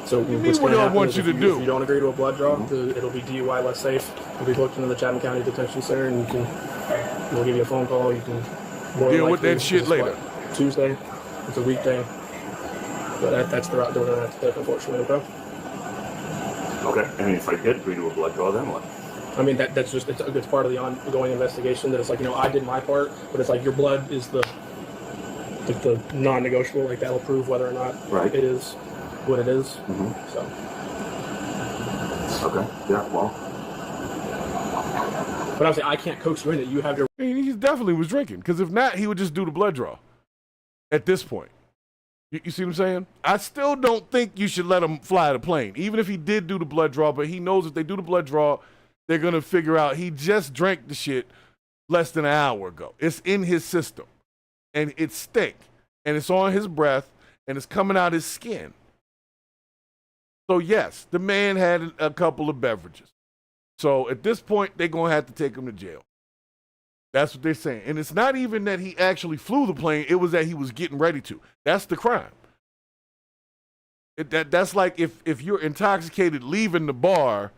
So what's what I want you to do? If you don't agree to a blood draw, it'll be DUI less safe. You'll be booked into the Chatham County Detention Center, and we'll give you a phone call. You can deal with that shit later. Tuesday. It's a weekday. But that's the route they're going to have to take, unfortunately. Okay. And if I did agree to a blood draw, then what? I mean, that's just it's part of the ongoing investigation. That it's like, I did my part, but it's like your blood is the non-negotiable. Like that'll prove whether or not it is what it is. So. Okay. Yeah. Well. But obviously, I can't coach you in it. You have your. I mean, he definitely was drinking, because if not, he would just do the blood draw. At this point, you see what I'm saying? I still don't think you should let him fly the plane, even if he did do the blood draw. But he knows if they do the blood draw, they're gonna figure out he just drank the shit less than an hour ago. It's in his system, and it stink, and it's on his breath, and it's coming out his skin. So yes, the man had a couple of beverages. So at this point, they're gonna have to take him to jail. That's what they're saying. And it's not even that he actually flew the plane. It was that he was getting ready to. That's the crime. That's like if you're intoxicated leaving the bar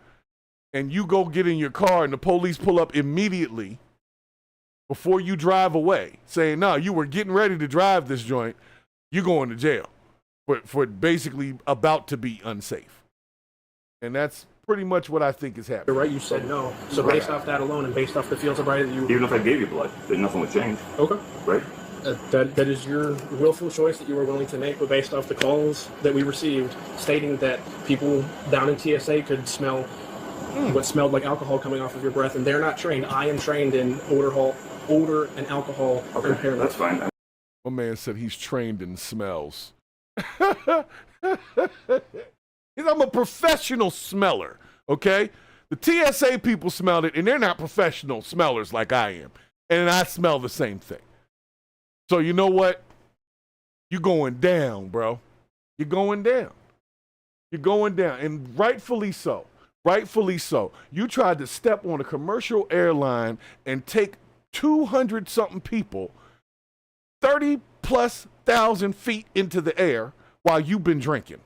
and you go get in your car and the police pull up immediately before you drive away saying, no, you were getting ready to drive this joint, you're going to jail for basically about to be unsafe. And that's pretty much what I think is happening. You're right, you said no. So based off that alone and based off the field sobriety that you... Even if I gave you blood, then nothing would change. Okay. Right? That is your willful choice that you were willing to make, but based off the calls that we received stating that people down in TSA could smell what smelled like alcohol coming off of your breath, and they're not trained. I am trained in odor and alcohol impairment. That's fine. My man said he's trained in smells. I'm a professional smeller, okay? The TSA people smelled it, and they're not professional smellers like I am. And I smell the same thing. So you know what? You're going down, bro. You're going down. You're going down, and rightfully so. Rightfully so. You tried to step on a commercial airline and take 200-something people 30+ thousand feet into the air while you've been drinking.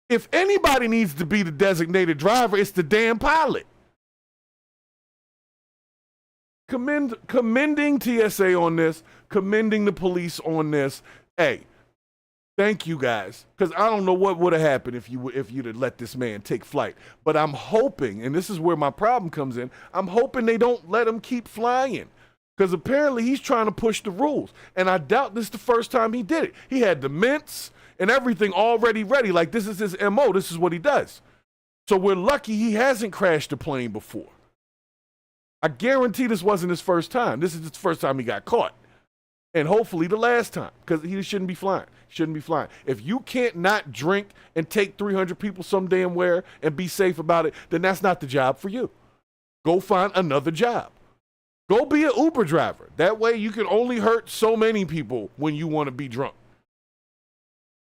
If anybody needs to be the designated driver, it's the damn pilot. Commending TSA on this, commending the police on this. Hey, thank you guys, because I don't know what would have happened if you'd have let this man take flight. But I'm hoping, and this is where my problem comes in, I'm hoping they don't let him keep flying, because apparently he's trying to push the rules. And I doubt this is the first time he did it. He had the mints and everything already ready. Like, this is his MO. This is what he does. So we're lucky he hasn't crashed a plane before. I guarantee this wasn't his first time. This is his first time he got caught. And hopefully the last time, because he shouldn't be flying. Shouldn't be flying. If you can't not drink and take 300 people some damn where and be safe about it, then that's not the job for you. Go find another job. Go be an Uber driver. That way you can only hurt so many people when you want to be drunk.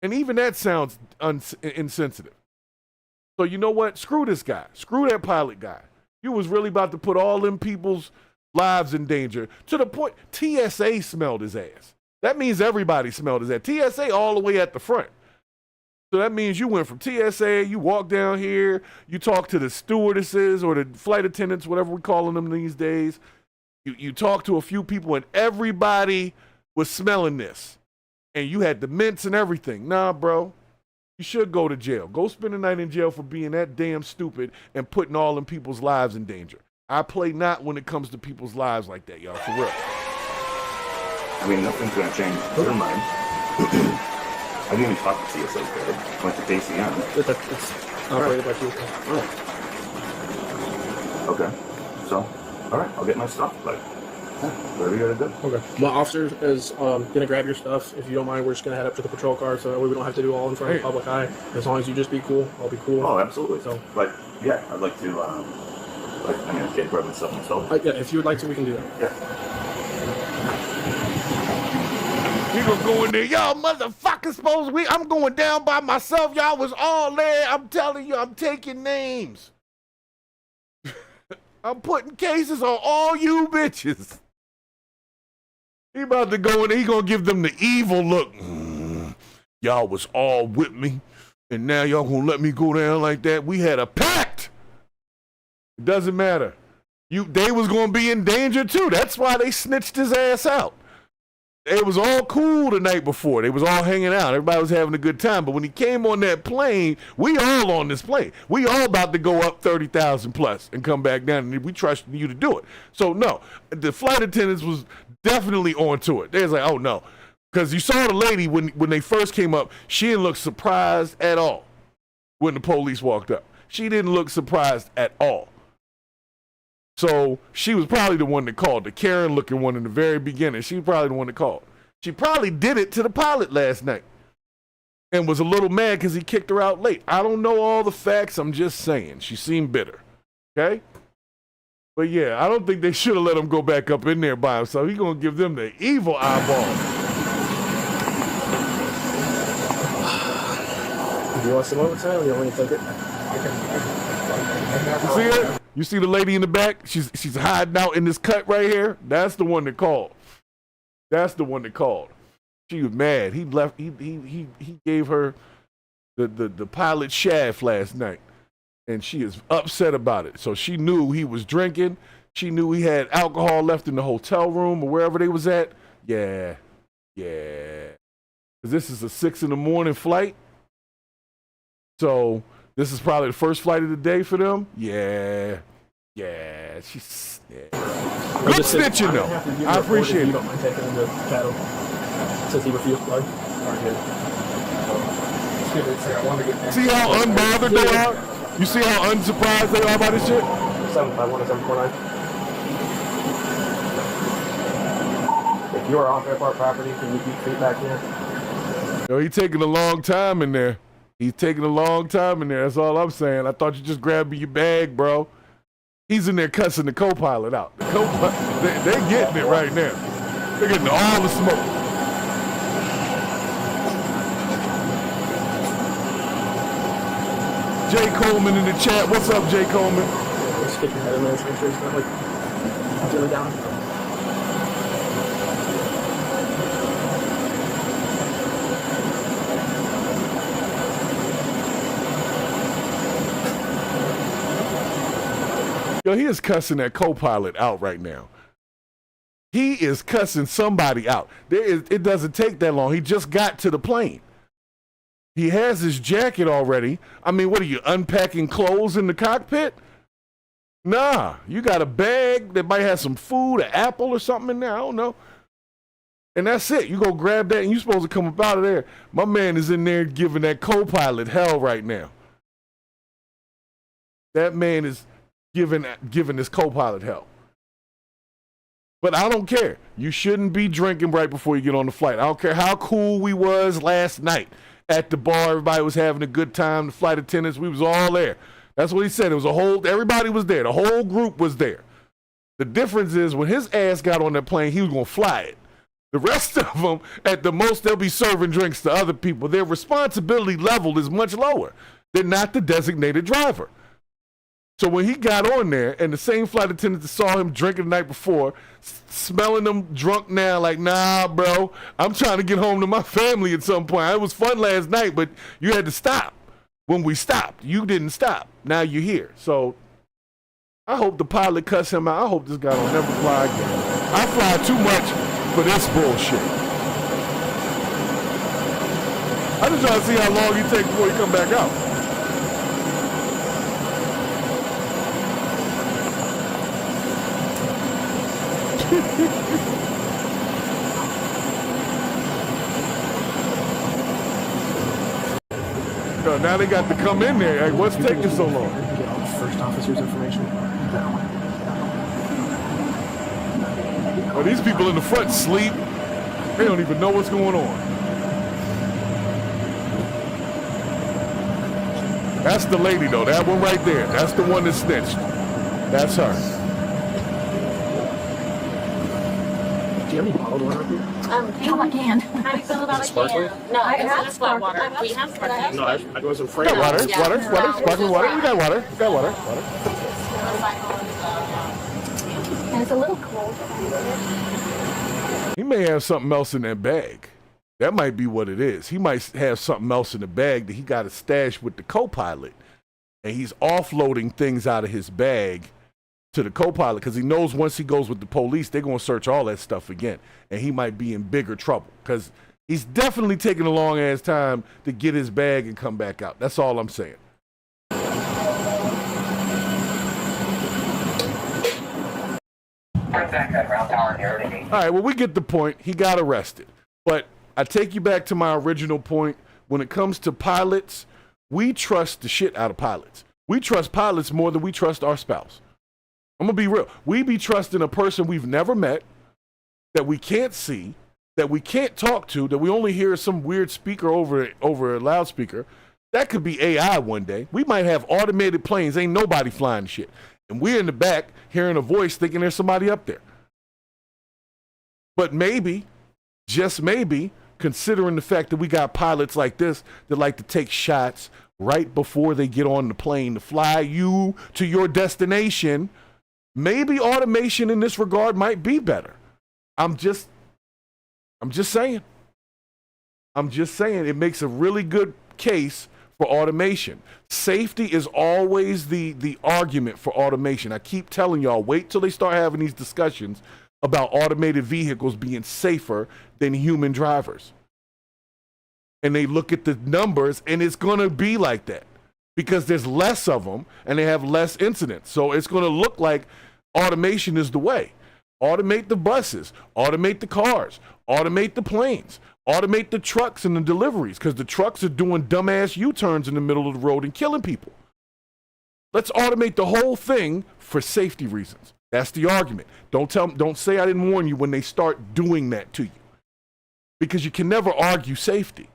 And even that sounds insensitive. So you know what? Screw this guy. Screw that pilot guy. You was really about to put all them people's lives in danger to the point TSA smelled his ass. That means everybody smelled his ass. TSA all the way at the front. So that means you went from TSA, you walk down here, you talk to the stewardesses or the flight attendants, whatever we're calling them these days. You talk to a few people and everybody was smelling this. And you had the mints and everything. Nah, bro. You should go to jail. Go spend the night in jail for being that damn stupid and putting all them people's lives in danger. I play not when it comes to people's lives like that, y'all, for real. I mean, nothing's going to change your mind. I didn't even talk to TSA today. Went to KCM. It's operated by you. Okay. So, all right, I'll get my stuff. Like, where we gotta go? Okay. My officer is gonna grab your stuff. If you don't mind, we're just gonna head up to the patrol car so that way we don't have to do all in front of the public eye. As long as you just be cool, I'll be cool. Oh, absolutely. So, like, yeah, I'd like to. I can't grab myself myself. Yeah, if you would like to, we can do that. Yeah. We gonna go in there, y'all motherfuckers supposed I'm going down by myself. Y'all was all there. I'm telling you, I'm taking names. I'm putting cases on all you bitches. He about to go in there, he gonna give them the evil look. Y'all was all with me, and now y'all gonna let me go down like that? We had a pact. It doesn't matter. They was gonna be in danger too. That's why they snitched his ass out. It was all cool the night before. They was all hanging out. Everybody was having a good time. But when he came on that plane, we all on this plane. We all about to go up 30,000 plus and come back down. And we trusted you to do it. So no, the flight attendants was definitely onto it. They was like, oh no. Because you saw the lady when they first came up, she didn't look surprised at all when the police walked up. She didn't look surprised at all. So she was probably the one that called, the Karen looking one in the very beginning. She was probably the one that called. She probably did it to the pilot last night and was a little mad because he kicked her out late. I don't know all the facts. I'm just saying. She seemed bitter. Okay? But yeah, I don't think they should have let him go back up in there by himself. He's going to give them the evil eyeball. Do you want some overtime or you want me to take it? You see it? You see the lady in the back? She's hiding out in this cut right here. That's the one that called. That's the one that called. She was mad. He left. He gave her the pilot shaft last night, and she is upset about it. So she knew he was drinking. She knew he had alcohol left in the hotel room or wherever they was at. Yeah. Because this is a 6 a.m. flight. So this is probably the first flight of the day for them. Yeah. She's good snitching though. I appreciate it. You don't mind taking him to cattle since he refused blood. See how unbothered they are? You see how unsurprised they are by this shit? 751 and 749. If you are off airport property, can you keep feet back here? Yo, he's taking a long time in there. That's all I'm saying. I thought you just grabbed your bag, bro. He's in there cussing the co-pilot out. The co-pilot, they're getting it right now. They're getting all the smoke. Jay Coleman in the chat. What's up, Jay Coleman? Just stick your head in there, make sure it's not like really down. Yo, he is cussing that co-pilot out right now. He is cussing somebody out. It doesn't take that long. He just got to the plane. He has his jacket already. I mean, what are you, unpacking clothes in the cockpit? Nah, you got a bag that might have some food, an apple or something in there. I don't know. And that's it. You go grab that and you're supposed to come up out of there. My man is in there giving that co-pilot hell right now. That man is giving this co-pilot hell. But I don't care. You shouldn't be drinking right before you get on the flight. I don't care how cool we was last night at the bar. Everybody was having a good time. The flight attendants, we was all there. That's what he said. It was everybody was there. The whole group was there. The difference is when his ass got on that plane, he was going to fly it. The rest of them, at the most, they'll be serving drinks to other people. Their responsibility level is much lower. They're not the designated driver. So when he got on there, and the same flight attendants that saw him drinking the night before, smelling him drunk now, like, nah, bro, I'm trying to get home to my family at some point. It was fun last night, but you had to stop. When we stopped, you didn't stop. Now you're here. So I hope the pilot cuss him out. I hope this guy will never fly again. I fly too much for this bullshit. I just trying to see how long he takes before he come back out. Now they got to come in there. Like, what's taking so long? Get all the first officer's information. Well, these people in the front sleep. They don't even know what's going on. That's the lady, though. That one right there. That's the one that snitched. That's her. Do you have any bottled water up here? I can. How do you feel about a Sparkling? can? No, I have sparkling water. We have sparkling. No, I was afraid. We got water, sparkling water. We got water. We got water. And it's a little cold. He may have something else in that bag. That might be what it is. He might have something else in the bag that he got a stash with the co-pilot, and he's offloading things out of his bag to the co-pilot because he knows once he goes with the police, they're going to search all that stuff again, and he might be in bigger trouble because he's definitely taking a long ass time to get his bag and come back out. That's all I'm saying. All right, well, we get the point. He got arrested. But I take you back to my original point. When it comes to pilots, we trust the shit out of pilots. We trust pilots more than we trust our spouse. I'm going to be real. We be trusting a person we've never met, that we can't see, that we can't talk to, that we only hear some weird speaker over a loudspeaker. That could be AI one day. We might have automated planes. Ain't nobody flying shit. And we're in the back hearing a voice thinking there's somebody up there. But maybe, just maybe, considering the fact that we got pilots like this that like to take shots right before they get on the plane to fly you to your destination, maybe automation in this regard might be better. I'm just saying. It makes a really good case for automation. Safety is always the argument for automation. I keep telling y'all, wait till they start having these discussions about automated vehicles being safer than human drivers. And they look at the numbers, and it's going to be like that because there's less of them and they have less incidents. So it's going to look like automation is the way. Automate the buses, automate the cars, automate the planes, automate the trucks and the deliveries because the trucks are doing dumbass U-turns in the middle of the road and killing people. Let's automate the whole thing for safety reasons. That's the argument. Don't say I didn't warn you when they start doing that to you, because you can never argue safety.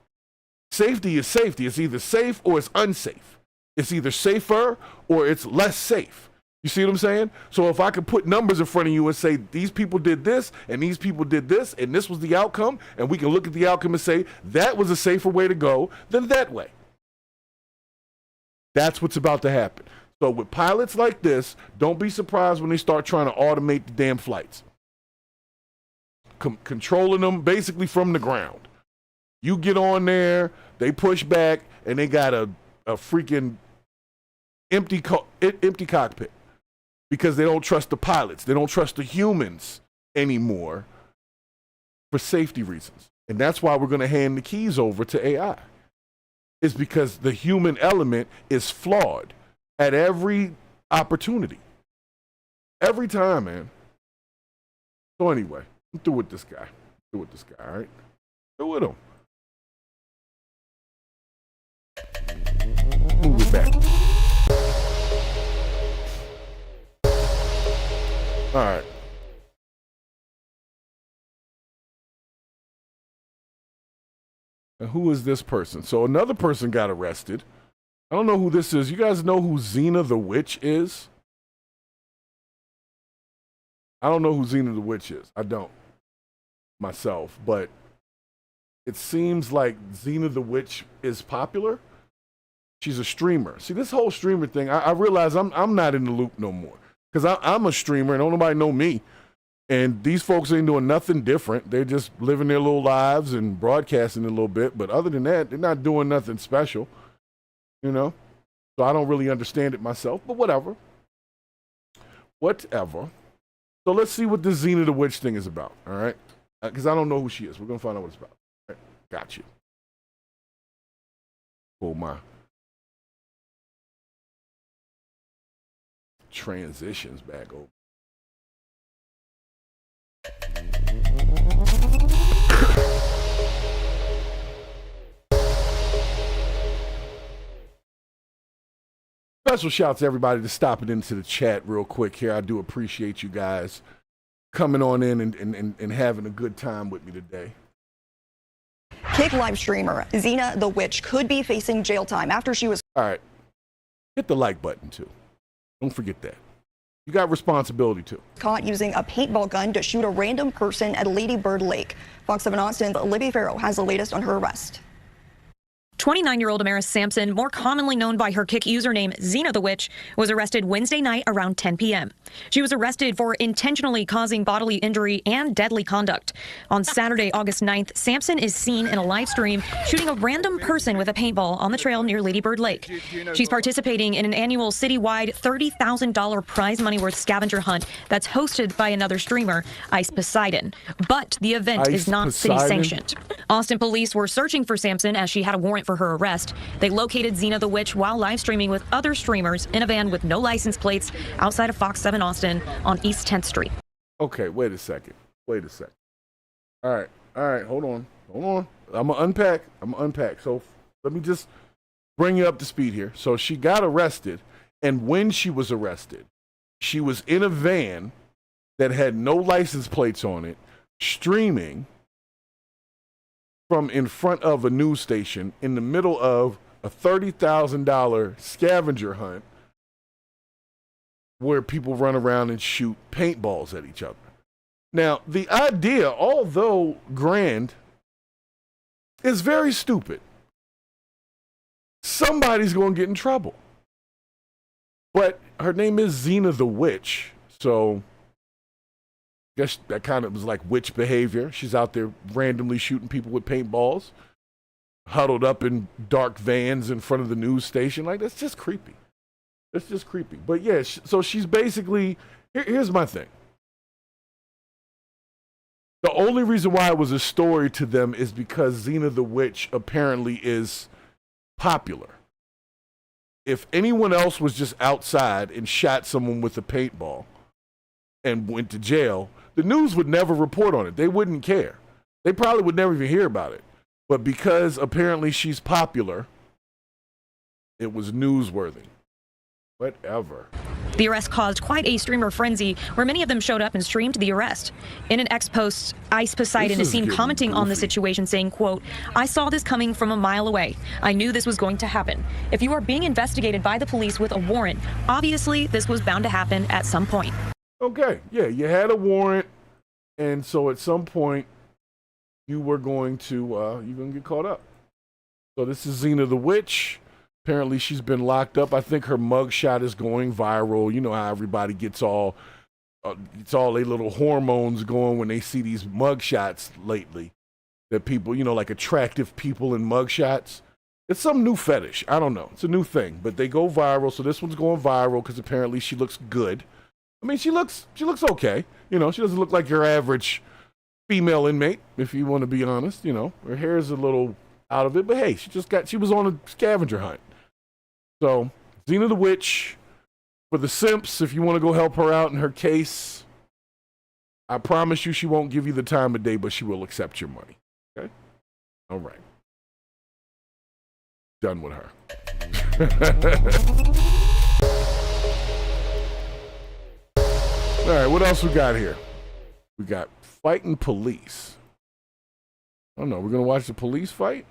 Safety is safety. It's either safe or it's unsafe. It's either safer or it's less safe. You see what I'm saying? So if I could put numbers in front of you and say these people did this and these people did this and this was the outcome, and we can look at the outcome and say that was a safer way to go than that way. That's what's about to happen. So with pilots like this, don't be surprised when they start trying to automate the damn flights. Controlling them basically from the ground. You get on there, they push back, and they got a freaking empty cockpit because they don't trust the pilots. They don't trust the humans anymore for safety reasons. And that's why we're going to hand the keys over to AI. It's because the human element is flawed at every opportunity. Every time, man. So anyway, I'm through with this guy. All right? Through with him. Move it back. All right. And who is this person? So another person got arrested. I don't know who this is. You guys know who Xena the Witch is? I don't know who Xena the Witch is. I don't myself, but it seems like Xena the Witch is popular. She's a streamer. See, this whole streamer thing, I realize I'm not in the loop no more because I'm a streamer and don't nobody know me. And these folks ain't doing nothing different. They're just living their little lives and broadcasting a little bit. But other than that, they're not doing nothing special, you know? So I don't really understand it myself, but whatever. Whatever. So let's see what this Xena the Witch thing is about, all right? Because I don't know who she is. We're going to find out what it's about. All right? Got you. Pull my transitions back over. Special shouts to everybody that's stopping into the chat real quick here. I do appreciate you guys coming on in and having a good time with me today. Kick live streamer Xena the Witch could be facing jail time after she was. All right. Hit the like button, too. Don't forget that. You got responsibility, too. Caught using a paintball gun to shoot a random person at Lady Bird Lake. Fox 7 Austin's Libby Farrow has the latest on her arrest. 29-year-old Amaris Sampson, more commonly known by her Kick username Xena the Witch, was arrested Wednesday night around 10 p.m. She was arrested for intentionally causing bodily injury and deadly conduct. On Saturday, August 9th, Sampson is seen in a live stream shooting a random person with a paintball on the trail near Lady Bird Lake. She's participating in an annual citywide $30,000 prize money worth scavenger hunt that's hosted by another streamer, Ice Poseidon. But the event is not city-sanctioned. Austin police were searching for Sampson as she had a warrant for her arrest. They located Xena the Witch while live streaming with other streamers in a van with no license plates outside of Fox 7 Austin on East 10th Street. Okay, wait a second. All right, hold on. I'm going to unpack. So let me just bring you up to speed here. So she got arrested, and when she was arrested, she was in a van that had no license plates on it, streaming from in front of a news station in the middle of a $30,000 scavenger hunt where people run around and shoot paintballs at each other. Now, the idea, although grand, is very stupid. Somebody's going to get in trouble. But her name is Xena the Witch, so I guess that kind of was like witch behavior. She's out there randomly shooting people with paintballs, huddled up in dark vans in front of the news station. Like, that's just creepy. But yeah, so she's basically, here's my thing. The only reason why it was a story to them is because Xena the Witch apparently is popular. If anyone else was just outside and shot someone with a paintball and went to jail, the news would never report on it. They wouldn't care. They probably would never even hear about it. But because apparently she's popular, it was newsworthy. Whatever. The arrest caused quite a streamer frenzy where many of them showed up and streamed the arrest. In an X post, Ice Poseidon is seen commenting on the situation saying, quote, "I saw this coming from a mile away. I knew this was going to happen. If you are being investigated by the police with a warrant, obviously this was bound to happen at some point." Okay, yeah, you had a warrant, and so at some point you were going to get caught up. So this is Xena the Witch. Apparently she's been locked up. I think her mugshot is going viral. You know how everybody gets all their little hormones going when they see these mugshots lately. That people, like attractive people in mugshots. It's some new fetish. I don't know. It's a new thing, but they go viral. So this one's going viral because apparently she looks good. I mean, she looks okay. She doesn't look like your average female inmate, if you want to be honest. Her hair is a little out of it, but hey, she was on a scavenger hunt. So, Xena the Witch, for the simps, if you want to go help her out in her case, I promise you she won't give you the time of day, but she will accept your money. Okay? All right. Done with her. All right, what else we got here? We got fighting police. I don't know, we're going to watch the police fight?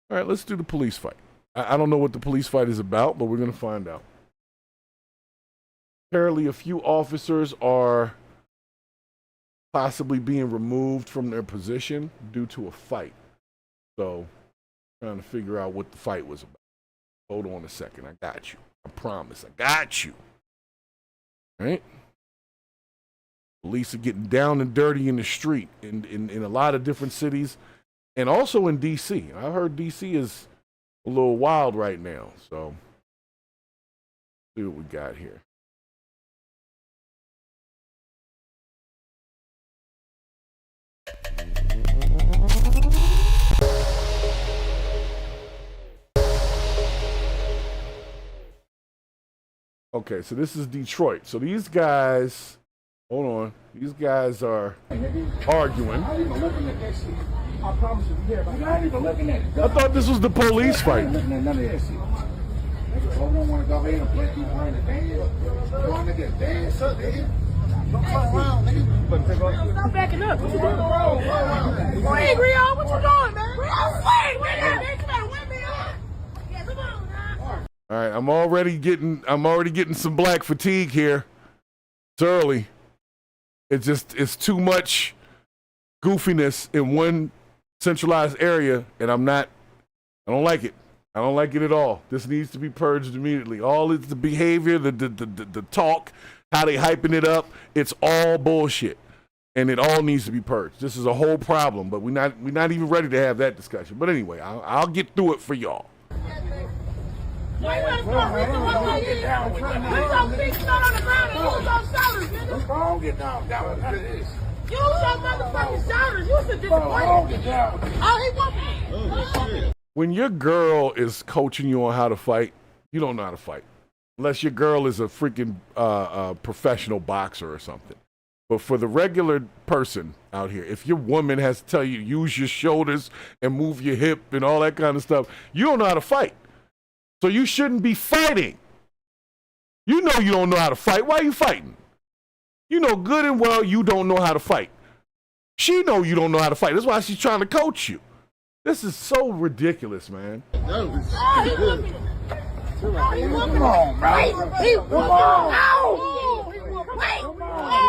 All right, let's do the police fight. I don't know what the police fight is about, but we're going to find out. Apparently, a few officers are possibly being removed from their position due to a fight. So, trying to figure out what the fight was about. Hold on a second. I got you. I promise. I got you. All right? Police are getting down and dirty in the street in a lot of different cities. And also in D.C. I heard D.C. is a little wild right now. So, see what we got here. Okay, so this is Detroit. So these guys, hold on. These guys are arguing. I promise you, we hear about it. You're not even looking at it. I thought this was the police fight. I'm not looking at none of that shit. Niggas don't want to go ahead and put you behind the dance. You want to get dance up there. Don't turn around, nigga. Stop backing up. What you doing? Hey, Rio, what you doing, man? Rio, wait, man. You better win me up. Yeah, come on, man. All right, I'm already getting some black fatigue here. It's early. It's too much goofiness in one centralized area, and I don't like it. I don't like it at all. This needs to be purged immediately. All it's the behavior, the talk, how they hyping it up, it's all bullshit. And it all needs to be purged. This is a whole problem, but we're not even ready to have that discussion. But anyway, I'll get through it for y'all. When your girl is coaching you on how to fight, you don't know how to fight. Unless your girl is a freaking professional boxer or something. But for the regular person out here, if your woman has to tell you use your shoulders and move your hip and all that kind of stuff, you don't know how to fight. So you shouldn't be fighting. You know you don't know how to fight. Why are you fighting? You know good and well you don't know how to fight. She know you don't know how to fight. That's why she's trying to coach you. This is so ridiculous, man. Come on, bro. What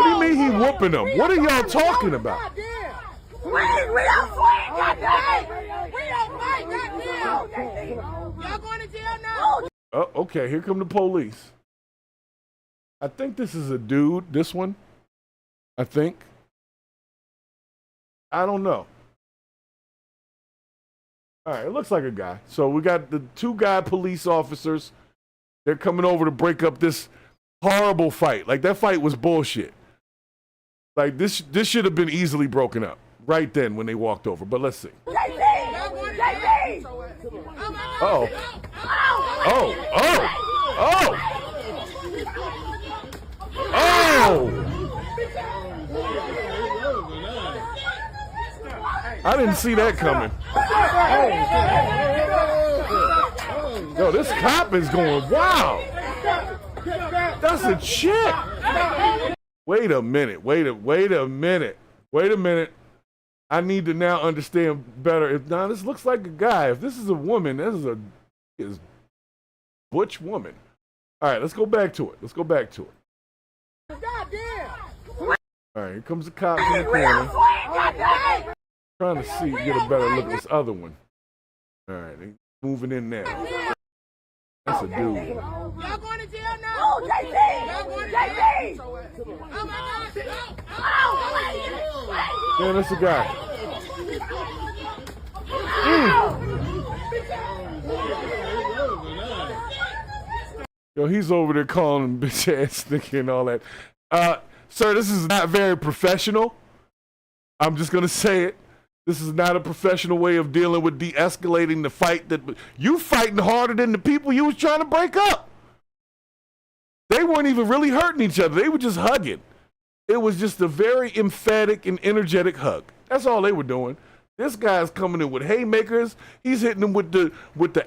do you mean he whooping them? What are y'all talking about? We don't fight, goddamn! We don't fight, goddamn! Y'all going to jail now? Oh, okay, here come the police. I think this is a dude, this one. I think. I don't know. All right, it looks like a guy. So we got the two guy police officers. They're coming over to break up this horrible fight. Like, that fight was bullshit. Like, this should have been easily broken up right then when they walked over. But let's see. JP! Oh. Oh. Oh. Oh. Oh. I didn't see that coming. Yo, this cop is going wild. That's a chick. Wait a minute. Wait a minute. I need to now understand better. Now this looks like a guy. If this is a woman, this is butch woman. All right, let's go back to it. All right, here comes the cop in the corner. Trying to see, get a better look at this other one. All right, they moving in there. That's a dude. Y'all going to jail now? JP! JP! Yeah, that's a guy. Yo, he's over there calling him bitch ass nigga and all that. Sir, this is not very professional. I'm just gonna say it. This is not a professional way of dealing with de-escalating the fight. That you fighting harder than the people you was trying to break up. They weren't even really hurting each other. They were just hugging. It was just a very emphatic and energetic hug. That's all they were doing. This guy's coming in with haymakers. He's hitting them with the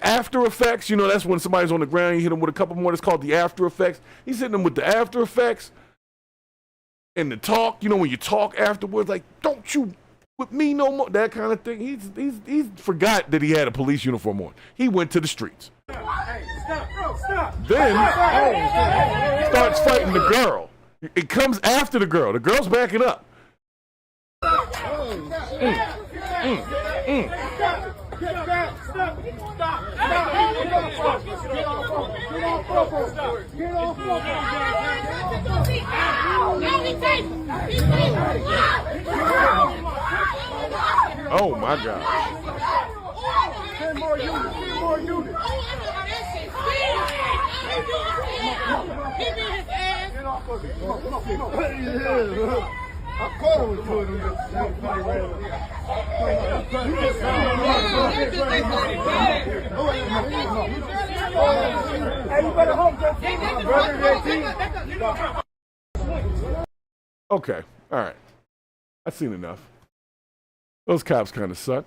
after effects. You know, that's when somebody's on the ground. You hit them with a couple more. It's called the after effects. He's hitting them with the after effects. And the talk, you know, when you talk afterwards, like, don't you with me no more, that kind of thing. He's forgot that he had a police uniform on. He went to the streets. Hey, stop. Then starts fighting the girl. It comes after the girl. The girl's backing up. Oh my gosh. 10 more units. Get off of it. Come on. I caught him with two of Okay, all right. I've seen enough. Those cops kind of suck.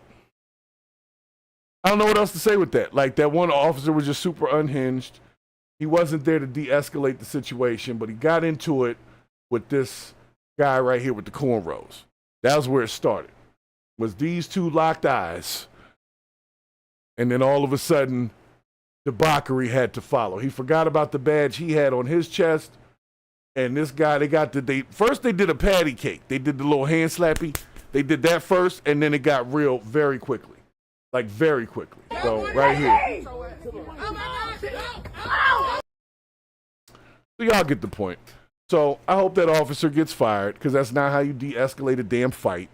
I don't know what else to say with that. Like, that one officer was just super unhinged. He wasn't there to de-escalate the situation, but he got into it with this guy right here with the cornrows. That was where it started. Was these two locked eyes. And then all of a sudden, debauchery had to follow. He forgot about the badge he had on his chest. And this guy, first they did a patty cake. They did the little hand slappy. They did that first, and then it got real very quickly. Like, very quickly. So, right here. So y'all get the point. So I hope that officer gets fired, because that's not how you de-escalate a damn fight.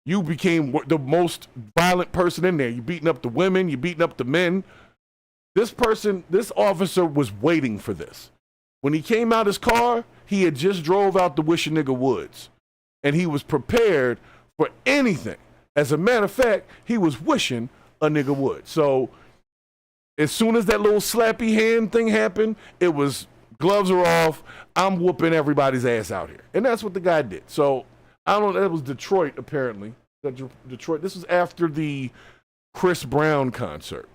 You became the most violent person in there. You beating up the women, you beating up the men. This officer was waiting for this. When he came out his car, he had just drove out the Wish a Nigga Woods. And he was prepared for anything. As a matter of fact, he was wishing a nigga would. So as soon as that little slappy hand thing happened, it was gloves are off. I'm whooping everybody's ass out here. And that's what the guy did. So I don't know. That was Detroit, apparently. Detroit. This was after the Chris Brown concert.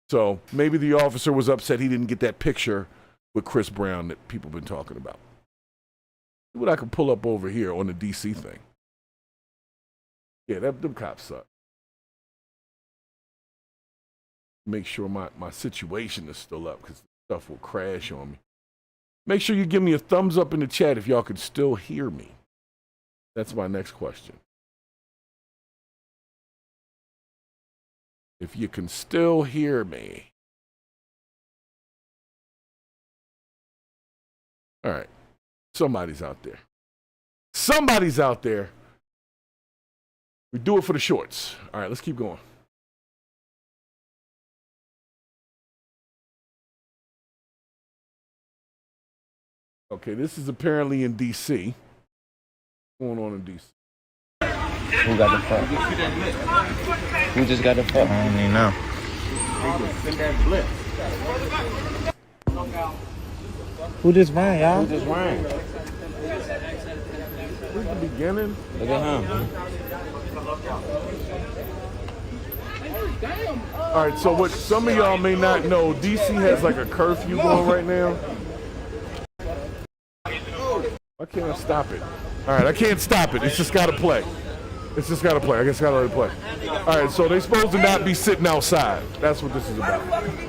So maybe the officer was upset he didn't get that picture with Chris Brown that people have been talking about. See what I can pull up over here on the DC thing. Yeah, them cops suck. Make sure my situation is still up, because stuff will crash on me. Make sure you give me a thumbs up in the chat if y'all can still hear me. That's my next question. If you can still hear me. All right. Somebody's out there. Somebody's out there. We do it for the shorts. All right, let's keep going. Okay, this is apparently in D.C. What's going on in D.C.? Who got the fuck? Who just got the fuck? I don't even know. Who just ran, y'all? Who just ran? Where's the beginning? Look at him. All right, so what some of y'all may not know, D.C. has like a curfew going right now. Why can't I stop it? All right, I can't stop it. It's just got to play. It's just got to play. I guess got to let it play. All right, so they're supposed to not be sitting outside. That's what this is about.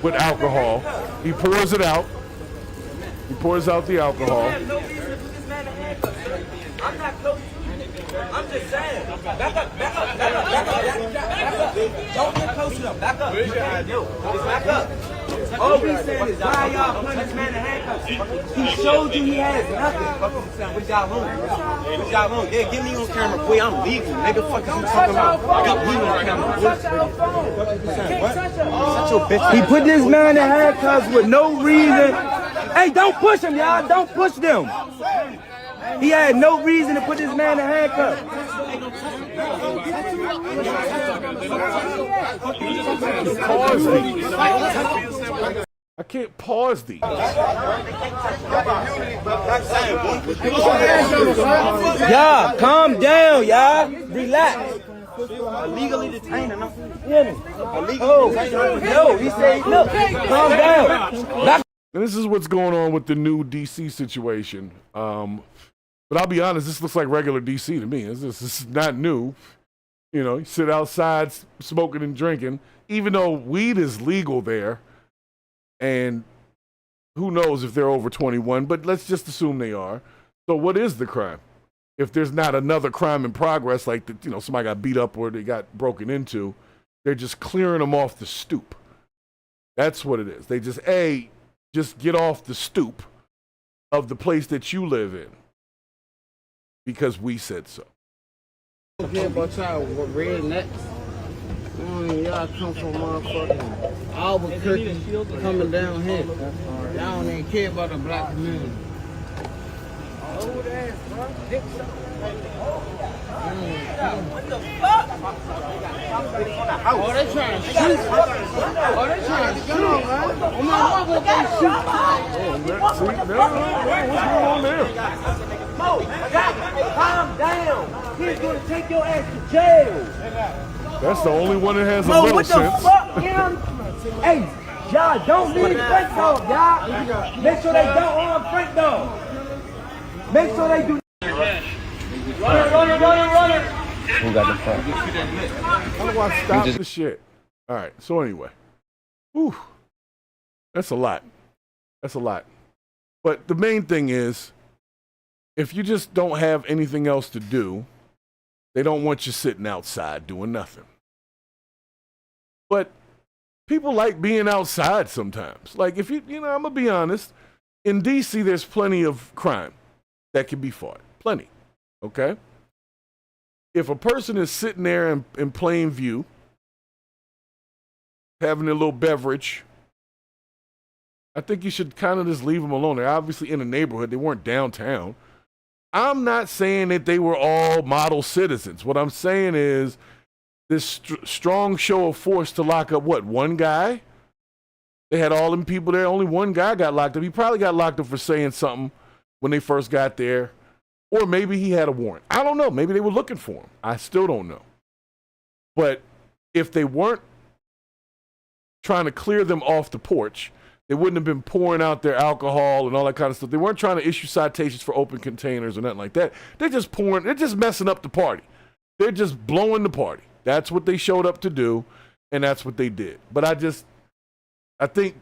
With alcohol. He pours it out. He pours out the alcohol. I'm just saying. Back up. Don't get close to him. Back up. Just back up. All we saying is why y'all putting this man in handcuffs. He showed you he has nothing. What y'all want? Yeah, get me on camera, boy. I'm legal. Nigga, fuck is you talking about? I got me on camera. He put this man in handcuffs with no reason. Hey, don't push him, y'all. Don't push them. He had no reason to put this man in handcuffs. I can't pause these. Y'all, calm down, y'all. Relax. Illegally detained. No, he said, look, calm down. And this is what's going on with the new DC situation. But I'll be honest, this looks like regular DC to me. This is not new. You know, you sit outside smoking and drinking, even though weed is legal there. And who knows if they're over 21, but let's just assume they are. So what is the crime? If there's not another crime in progress, like somebody got beat up or they got broken into, they're just clearing them off the stoop. That's what it is. They just get off the stoop of the place that you live in. Because we said so. I don't care about y'all rednecks. Y'all come from motherfucking Albuquerque coming down here. Y'all don't even care about the black community. Old ass, bro. What the fuck? Oh, they trying to shoot. Oh, they trying to shoot, man. Oh, my mother, they shoot. What's going on there? Oh, calm down. He's gonna take your ass to jail. That's the only one that has a Bro, little what the sense. fuck, him? Hey, y'all don't leave Frank dog, y'all. Make sure they don't harm Frank dog. Make sure they do. Runner. Who got the front? How do I stop the shit? All right. So anyway, whew, that's a lot. That's a lot. But the main thing is, if you just don't have anything else to do, they don't want you sitting outside doing nothing. But people like being outside sometimes. Like if I'm gonna be honest, in DC there's plenty of crime that can be fought. Plenty. Okay? If a person is sitting there in plain view, having a little beverage, I think you should kind of just leave them alone. They're obviously in a neighborhood. They weren't downtown. I'm not saying that they were all model citizens. What I'm saying is this strong show of force to lock up, what, one guy? They had all them people there. Only one guy got locked up. He probably got locked up for saying something when they first got there. Or maybe he had a warrant. I don't know. Maybe they were looking for him. I still don't know. But if they weren't trying to clear them off the porch, they wouldn't have been pouring out their alcohol and all that kind of stuff. They weren't trying to issue citations for open containers or nothing like that. They're just messing up the party. They're just blowing the party. That's what they showed up to do, and that's what they did. But I think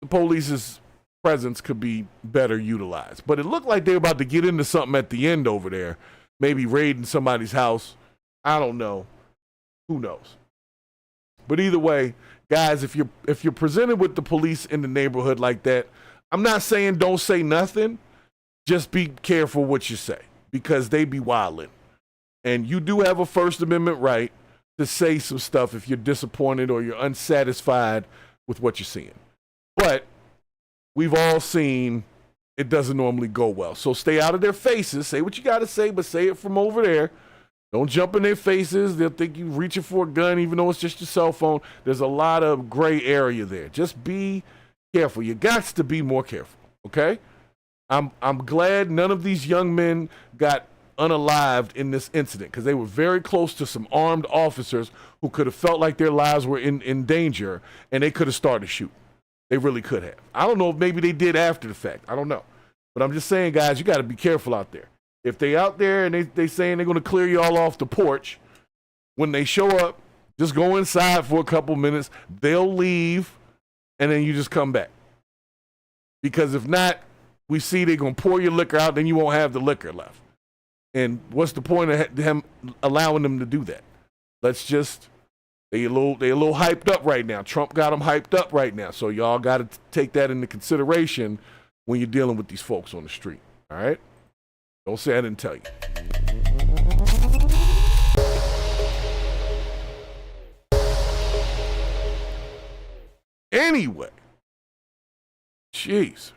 the police's presence could be better utilized. But it looked like they were about to get into something at the end over there, maybe raiding somebody's house. I don't know. Who knows? But either way, guys, if you're presented with the police in the neighborhood like that, I'm not saying don't say nothing. Just be careful what you say, because they be wildin'. And you do have a First Amendment right to say some stuff if you're disappointed or you're unsatisfied with what you're seeing. But we've all seen it doesn't normally go well. So stay out of their faces. Say what you got to say, but say it from over there. Don't jump in their faces. They'll think you're reaching for a gun, even though it's just your cell phone. There's a lot of gray area there. Just be careful. You got to be more careful, okay? I'm glad none of these young men got unalived in this incident, because they were very close to some armed officers who could have felt like their lives were in danger, and they could have started shooting. They really could have. I don't know if maybe they did after the fact. I don't know. But I'm just saying, guys, you got to be careful out there. If they out there and they saying they're going to clear you all off the porch, when they show up, just go inside for a couple minutes. They'll leave, and then you just come back. Because if not, we see they're going to pour your liquor out, then you won't have the liquor left. And what's the point of them allowing them to do that? They a little hyped up right now. Trump got them hyped up right now. So y'all got to take that into consideration when you're dealing with these folks on the street. All right? Don't say I didn't tell you. Anyway. Jeez.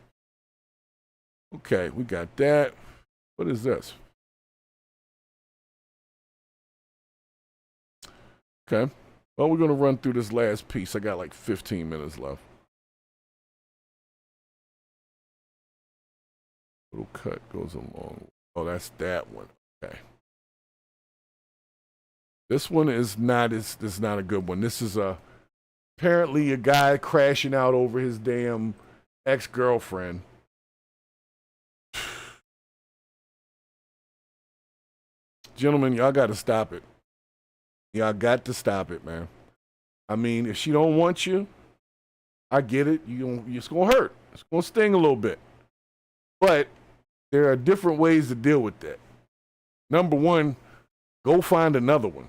Okay, we got that. What is this? Okay. Well, we're going to run through this last piece. I got like 15 minutes left. Little cut goes along. Oh, that's that one. Okay. This one is not a good one. This is apparently a guy crashing out over his damn ex-girlfriend. Gentlemen, y'all got to stop it. Y'all got to stop it, man. I mean, if she don't want you, I get it. It's going to hurt. It's going to sting a little bit. But there are different ways to deal with that. Number one, go find another one.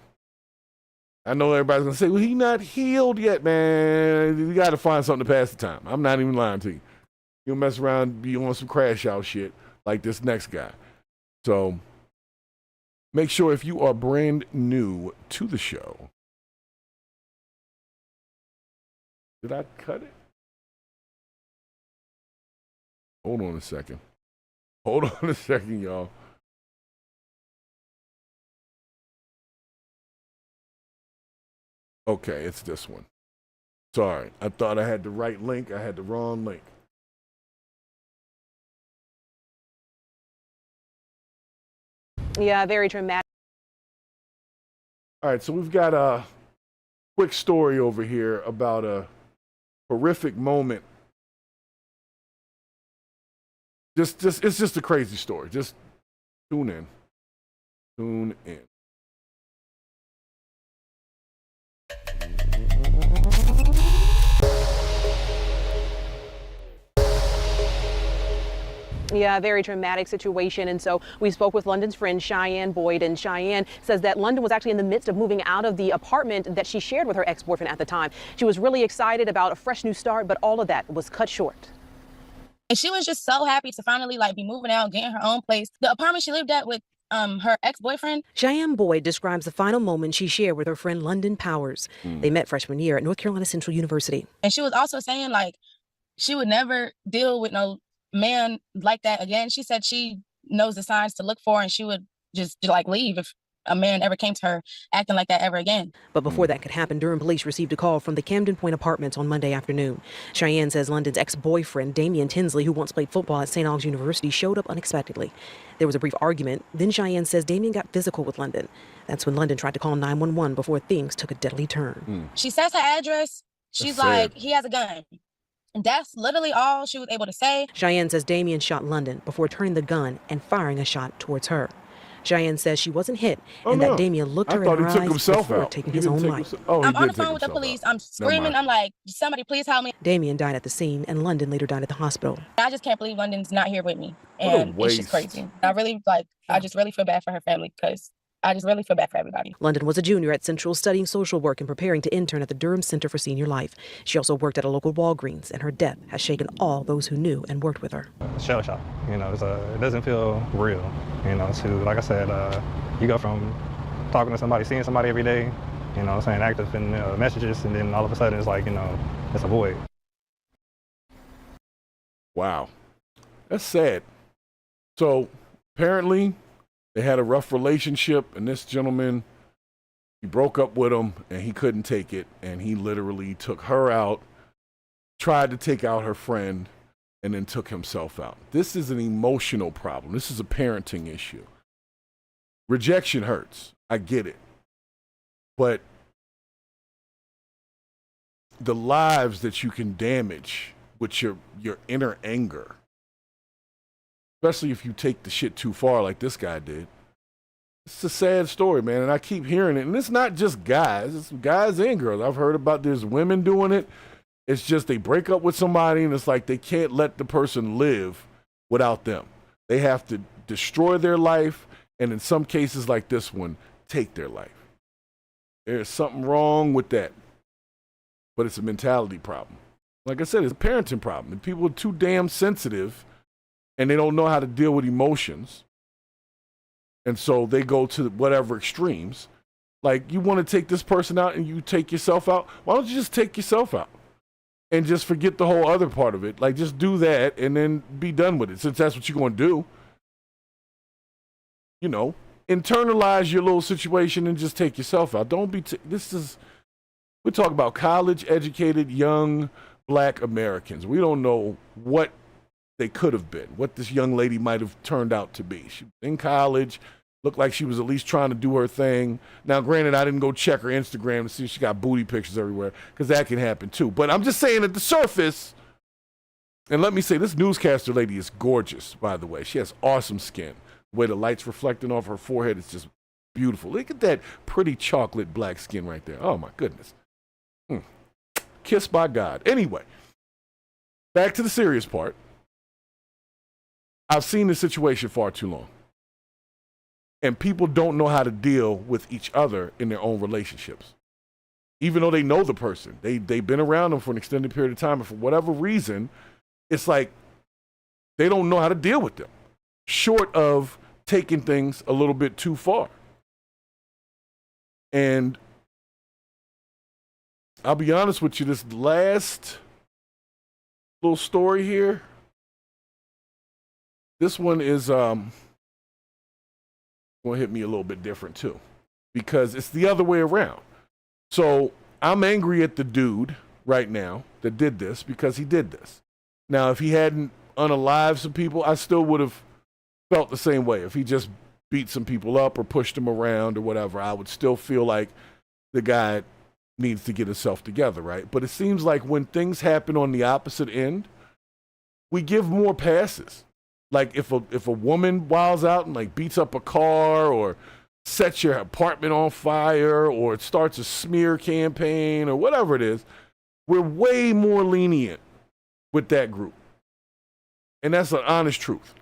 I know everybody's going to say, well, he's not healed yet, man. You got to find something to pass the time. I'm not even lying to you. You'll mess around, be on some crash out shit like this next guy. So make sure if you are brand new to the show. Did I cut it? Hold on a second. Hold on a second, y'all. Okay, it's this one. Sorry, I thought I had the right link. I had the wrong link. Yeah, very dramatic. All right, so we've got a quick story over here about a horrific moment. It's just a crazy story. Just tune in. Tune in. Yeah, very dramatic situation. And so we spoke with London's friend Cheyenne Boyd, and Cheyenne says that London was actually in the midst of moving out of the apartment that she shared with her ex-boyfriend at the time. She was really excited about a fresh new start, but all of that was cut short. And she was just so happy to finally be moving out, getting her own place. The apartment she lived at with her ex-boyfriend. Cheyenne Boyd describes the final moment she shared with her friend London Powers. They met freshman year at North Carolina Central University. And she was also saying she would never deal with no man like that again. She said she knows the signs to look for, and she would just leave if a man ever came to her acting like that ever again. But before that could happen, Durham police received a call from the Camden Point Apartments on Monday afternoon. Cheyenne says London's ex-boyfriend, Damian Tinsley, who once played football at St. Aug's University, showed up unexpectedly. There was a brief argument. Then Cheyenne says Damian got physical with London. That's when London tried to call 911 before things took a deadly turn. She says her address. She's like, he has a gun. And that's literally all she was able to say. Cheyenne says Damian shot London before turning the gun and firing a shot towards her. Cheyenne says she wasn't hit and that Damian looked her in her eyes before taking his own life. I'm on the phone with the police. I'm screaming. I'm like, somebody please help me. Damian died at the scene and London later died at the hospital. I just can't believe London's not here with me. And it's just crazy. I just really feel bad for her family because I just really feel bad for everybody. London was a junior at Central studying social work and preparing to intern at the Durham Center for Senior Life. She also worked at a local Walgreens, and her death has shaken all those who knew and worked with her. Shell shock, it doesn't feel real, to, like I said, you go from talking to somebody, seeing somebody every day, saying active in messages, and then all of a sudden it's it's a void. Wow. That's sad. So apparently they had a rough relationship, and this gentleman, he broke up with him, and he couldn't take it, and he literally took her out, tried to take out her friend, and then took himself out. This is an emotional problem. This is a parenting issue. Rejection hurts. I get it. But the lives that you can damage with your inner anger, especially if you take the shit too far like this guy did. It's a sad story, man, and I keep hearing it. And it's not just guys. It's guys and girls. I've heard about there's women doing it. It's just they break up with somebody, and it's like they can't let the person live without them. They have to destroy their life, and in some cases like this one, take their life. There's something wrong with that. But it's a mentality problem. Like I said, it's a parenting problem. And people are too damn sensitive, and they don't know how to deal with emotions. And so they go to whatever extremes. Like, you want to take this person out and you take yourself out? Why don't you just take yourself out and just forget the whole other part of it? Like, just do that and then be done with it, since that's what you're going to do. Internalize your little situation and just take yourself out. Don't be, we're talking about college-educated, young black Americans. We don't know what they could have been, what this young lady might have turned out to be. She was in college, looked like she was at least trying to do her thing. Now, granted, I didn't go check her Instagram to see if she got booty pictures everywhere, because that can happen too. But I'm just saying, at the surface, and let me say, this newscaster lady is gorgeous, by the way. She has awesome skin. The way the light's reflecting off her forehead is just beautiful. Look at that pretty chocolate black skin right there. Oh, my goodness. Kissed by God. Anyway, back to the serious part. I've seen this situation far too long. And people don't know how to deal with each other in their own relationships. Even though they know the person. They've been around them for an extended period of time, and for whatever reason, it's like they don't know how to deal with them, short of taking things a little bit too far. And I'll be honest with you, this last little story here, this one is going to hit me a little bit different too, because it's the other way around. So I'm angry at the dude right now that did this, because he did this. Now, if he hadn't unalived some people, I still would have felt the same way. If he just beat some people up or pushed them around or whatever, I would still feel like the guy needs to get himself together, right? But it seems like when things happen on the opposite end, we give more passes. Like if a woman wilds out and like beats up a car or sets your apartment on fire or starts a smear campaign or whatever it is, we're way more lenient with that group. And that's an honest truth.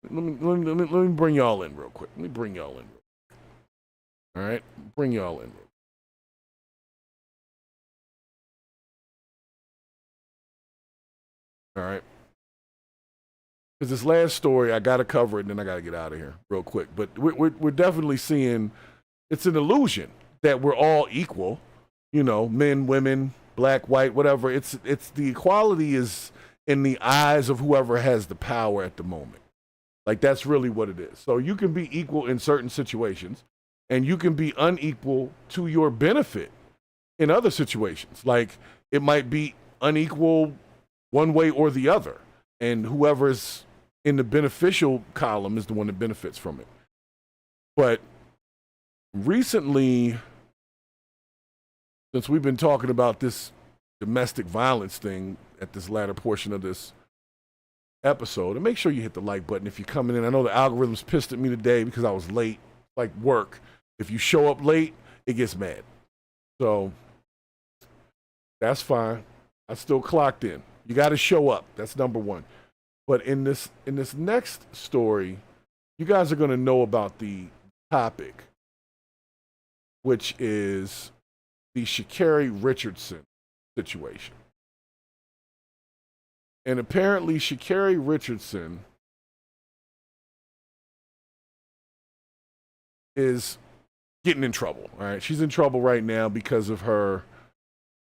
Let me bring y'all in real quick. All right? Bring y'all in. All right? Because this last story, I got to cover it, and then I got to get out of here real quick. But we're definitely seeing it's an illusion that we're all equal, you know, men, women, black, white, whatever. It's the equality is in the eyes of whoever has the power at the moment. Like, that's really what it is. So you can be equal in certain situations, and you can be unequal to your benefit in other situations. Like, it might be unequal one way or the other, and whoever's in the beneficial column is the one that benefits from it. But recently, since we've been talking about this domestic violence thing at this latter portion of this episode, and make sure you hit the like button if you're coming in. I know the algorithm's pissed at me today because I was late, like work. If you show up late, it gets mad. So that's fine. I still clocked in. You got to show up. That's number one. But in this next story, you guys are going to know about the topic, which is the Sha'Carri Richardson situation. And apparently Sha'Carri Richardson is getting in trouble. All right, she's in trouble right now because of her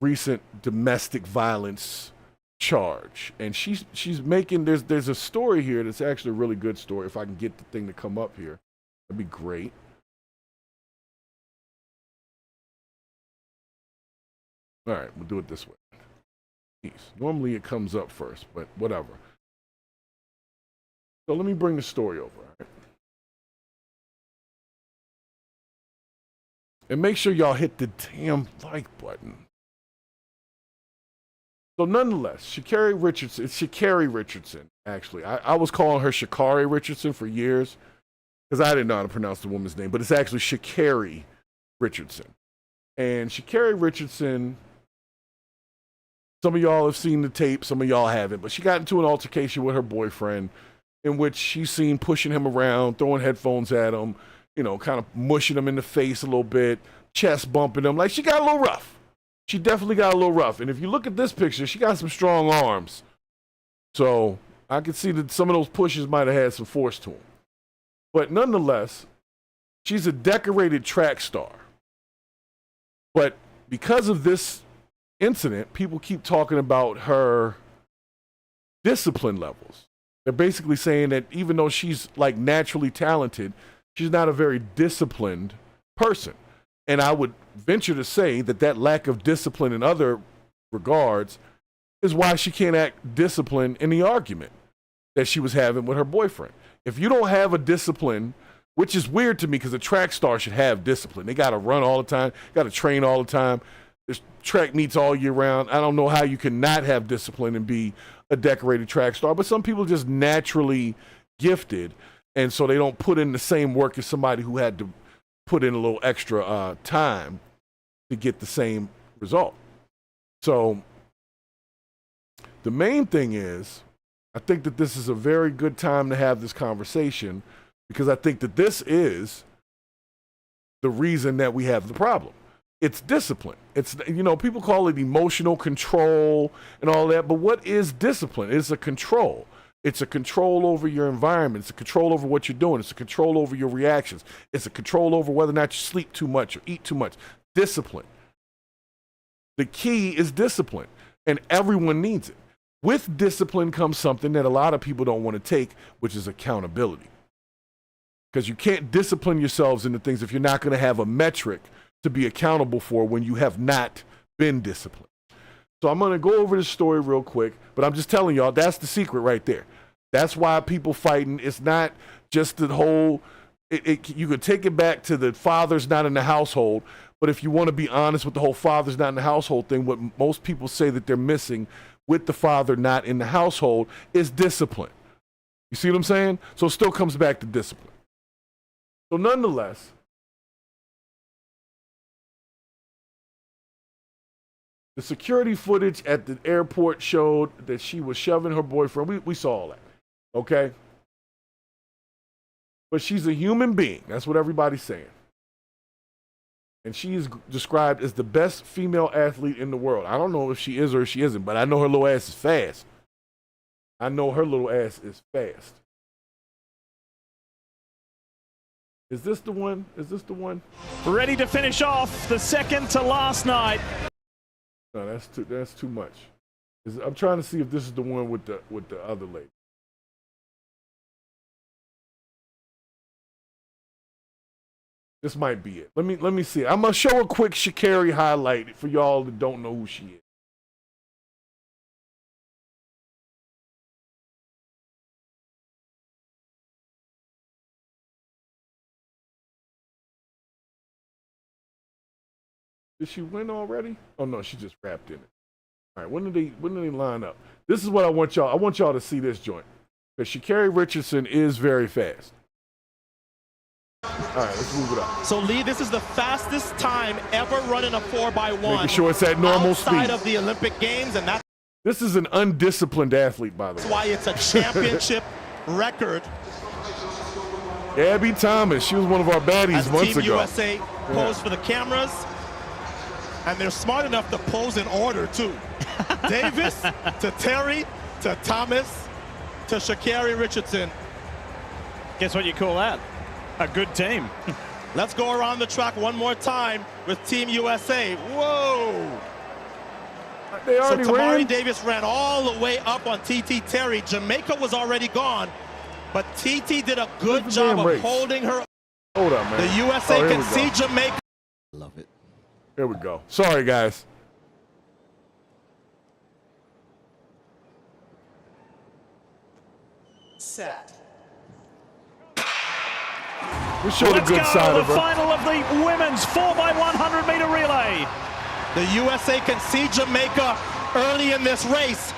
recent domestic violence charge, and she's making there's a story here that's actually a really good story. If I can get the thing to come up here, that'd be great. All right, we'll do it this way. Normally it comes up first, but whatever. So let me bring the story over. All right? And make sure y'all hit the damn like button. So nonetheless, Sha'Carri Richardson, it's Sha'Carri Richardson, actually. I was calling her Sha'Carri Richardson for years because I didn't know how to pronounce the woman's name, but it's actually Sha'Carri Richardson. And Sha'Carri Richardson, some of y'all have seen the tape, some of y'all haven't, but she got into an altercation with her boyfriend in which she's seen pushing him around, throwing headphones at him, you know, kind of mushing him in the face a little bit, chest bumping him. Like, she got a little rough. She definitely got a little rough. And if you look at this picture, she got some strong arms. So I could see that some of those pushes might have had some force to them. But nonetheless, she's a decorated track star. But because of this incident, people keep talking about her discipline levels. They're basically saying that even though she's like naturally talented, she's not a very disciplined person. And I would venture to say that that lack of discipline in other regards is why she can't act disciplined in the argument that she was having with her boyfriend. If you don't have a discipline, which is weird to me because a track star should have discipline. They got to run all the time, got to train all the time. There's track meets all year round. I don't know how you can not have discipline and be a decorated track star, but some people are just naturally gifted, and so they don't put in the same work as somebody who had to put in a little extra time to get the same result. So the main thing is, I think that this is a very good time to have this conversation because I think that this is the reason that we have the problem. It's discipline. It's, you know, people call it emotional control and all that, but what is discipline? It's a control. It's a control over your environment. It's a control over what you're doing. It's a control over your reactions. It's a control over whether or not you sleep too much or eat too much. Discipline. The key is discipline, and everyone needs it. With discipline comes something that a lot of people don't want to take, which is accountability. Because you can't discipline yourselves into things if you're not going to have a metric to be accountable for when you have not been disciplined. So I'm going to go over this story real quick, but I'm just telling y'all, that's the secret right there. That's why people fighting. It's not just the whole you could take it back to the father's not in the household. But if you want to be honest with the whole father's not in the household thing, what most people say that they're missing with the father not in the household is discipline. You see what I'm saying? So it still comes back to discipline. So nonetheless, the security footage at the airport showed that she was shoving her boyfriend. We saw all that, okay? But she's a human being. That's what everybody's saying. And she is described as the best female athlete in the world. I don't know if she is or if she isn't, but I know her little ass is fast. I know her little ass is fast. Is this the one? Is this the one? Ready to finish off the second to last night. No, that's too much. I'm trying to see if this is the one with the other lady. This might be it. Let me see. I'm gonna show a quick Sha'Carri highlight for y'all that don't know who she is. Did she win already? Oh no, she just wrapped in it. All right, when did they line up? This is what I want y'all. I want y'all to see this joint. Because Sha'Carri Richardson is very fast. All right, let's move it up. So Lee, this is the fastest time ever running a 4x1. Making sure it's at normal speed. Outside of the Olympic Games, and that's This is an undisciplined athlete, by the way. why it's a championship record. Gabby Thomas, she was one of our baddies As months Team ago. USA posed for the cameras, and they're smart enough to pose in order too. Davis to Terry to Thomas to Sha'Carri Richardson. Guess what you call that? A good team. Let's go around the track one more time with Team USA. Whoa! They So already Tamari ran? Davis ran all the way up on TT Terry. Jamaica was already gone, but TT did a good Where's the job damn of race? holding her. Hold up, man. The USA Oh, here can we see go. Jamaica. Love it. Here we go. Sorry, guys. Set. We showed Let's a good go, side the of her. final of the women's 4x100 meter relay. The USA can see Jamaica early in this race.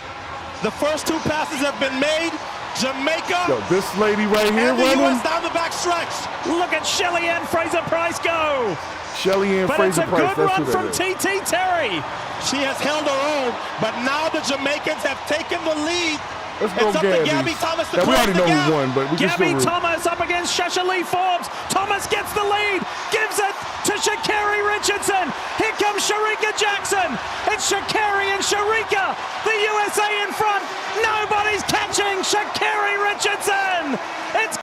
The first two passes have been made. Jamaica. Yo, this lady right here and the running. US down the back stretch. Look at Shelly Ann Fraser-Price go. Shelly Ann But it's a Fraser-Price. good That's run who from that is. TT Terry. She has held her own, but now the Jamaicans have taken the lead. Let's go, It's up to Gabby. Gabby Thomas to Yeah, we close already the know gap. who won, but we can Gabby still root. Thomas up against Shasha Lee Forbes. Thomas gets the lead, gives it to Sha'Carri Richardson. Here comes Sharika Jackson. It's Sha'Carri and Sharika. The USA in front. Nobody's catching Sha'Carri Richardson. It's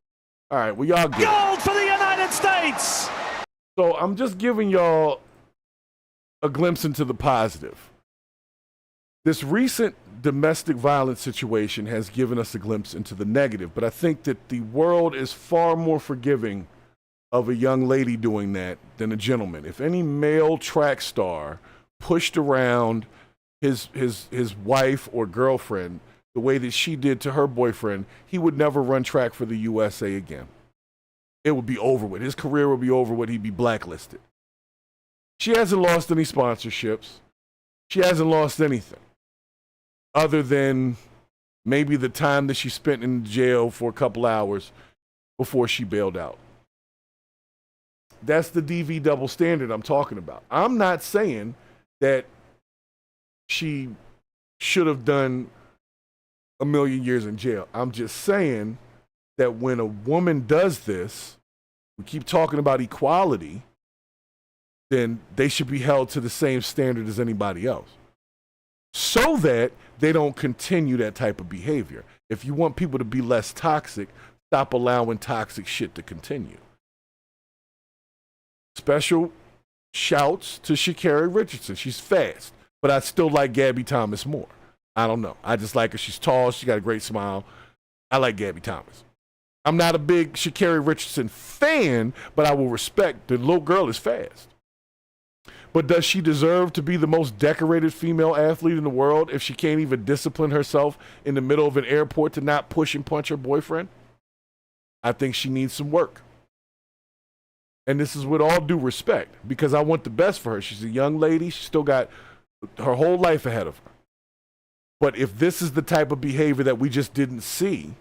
All right, well, y'all get it. gold for the United States. So I'm just giving y'all a glimpse into the positive. This recent domestic violence situation has given us a glimpse into the negative, but I think that the world is far more forgiving of a young lady doing that than a gentleman. If any male track star pushed around his wife or girlfriend the way that she did to her boyfriend, he would never run track for the USA again. It would be over with. His career would be over with. He'd be blacklisted. She hasn't lost any sponsorships. She hasn't lost anything other than maybe the time that she spent in jail for a couple hours before she bailed out. That's the DV double standard I'm talking about. I'm not saying that she should have done a million years in jail. I'm just saying that when a woman does this, we keep talking about equality, then they should be held to the same standard as anybody else, so that they don't continue that type of behavior. If you want people to be less toxic, stop allowing toxic shit to continue. Special shouts to Sha'Carri Richardson. She's fast, but I still like Gabby Thomas more. I don't know. I just like her. She's tall. She got a great smile. I like Gabby Thomas. I'm not a big Sha'Carri Richardson fan, but I will respect the little girl is fast. But does she deserve to be the most decorated female athlete in the world if she can't even discipline herself in the middle of an airport to not push and punch her boyfriend? I think she needs some work. And this is with all due respect, because I want the best for her. She's a young lady. She's still got her whole life ahead of her. But if this is the type of behavior that we just didn't see,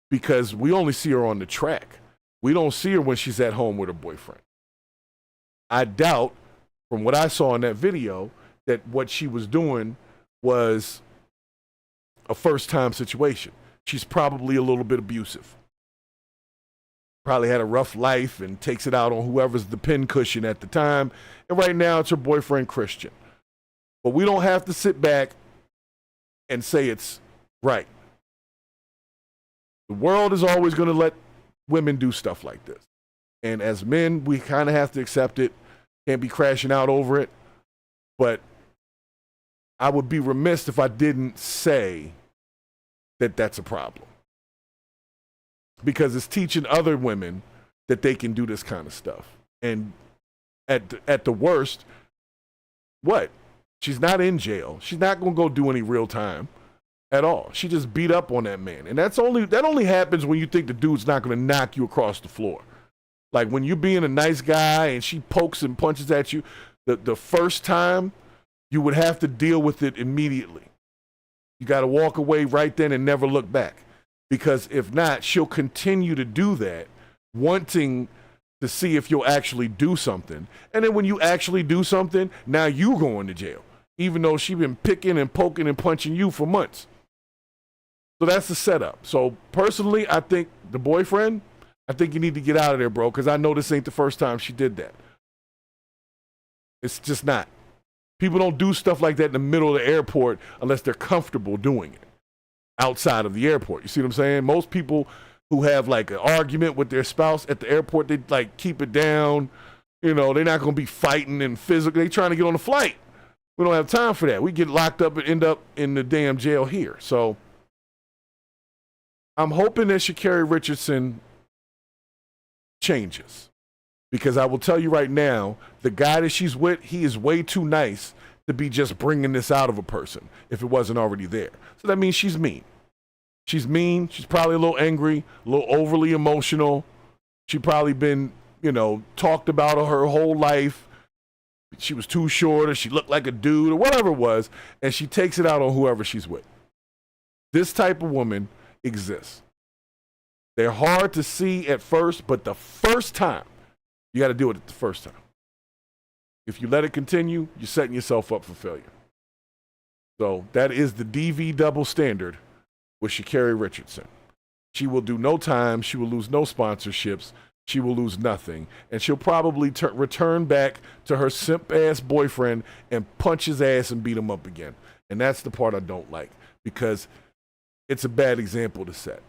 because we only see her on the track, we don't see her when she's at home with her boyfriend. I doubt, from what I saw in that video, that what she was doing was a first-time situation. She's probably a little bit abusive. Probably had a rough life and takes it out on whoever's the pincushion at the time. And right now it's her boyfriend, Christian. But we don't have to sit back and say it's right. The world is always going to let women do stuff like this. And as men, we kind of have to accept it. Can't be crashing out over it. But I would be remiss if I didn't say that that's a problem. Because it's teaching other women that they can do this kind of stuff. And at the worst, what? She's not in jail. She's not going to go do any real time at all. She just beat up on that man. And that only happens when you think the dude's not going to knock you across the floor. Like when you're being a nice guy and she pokes and punches at you, the first time, you would have to deal with it immediately. You got to walk away right then and never look back. Because if not, she'll continue to do that, wanting to see if you'll actually do something. And then when you actually do something, now you going to jail, even though she's been picking and poking and punching you for months. So that's the setup. So personally, I think the boyfriend, I think you need to get out of there, bro, because I know this ain't the first time she did that. It's just not. People don't do stuff like that in the middle of the airport unless they're comfortable doing it outside of the airport. You see what I'm saying? Most people who have like an argument with their spouse at the airport, they like keep it down. You know, they're not going to be fighting and physical. They trying to get on a flight. We don't have time for that. We get locked up and end up in the damn jail here. So I'm hoping that Sha'Carri Richardson changes. Because I will tell you right now, the guy that she's with, he is way too nice to be just bringing this out of a person if it wasn't already there. So that means she's mean. She's mean. She's probably a little angry, a little overly emotional. She probably been, talked about her whole life. She was too short or she looked like a dude or whatever it was, and she takes it out on whoever she's with. This type of woman exists. They're hard to see at first, but the first time, you got to do it the first time. If you let it continue, you're setting yourself up for failure. So that is the DV double standard with Sha'Carri Richardson. She will do no time. She will lose no sponsorships. She will lose nothing. And she'll probably return back to her simp-ass boyfriend and punch his ass and beat him up again. And that's the part I don't like, because it's a bad example to set.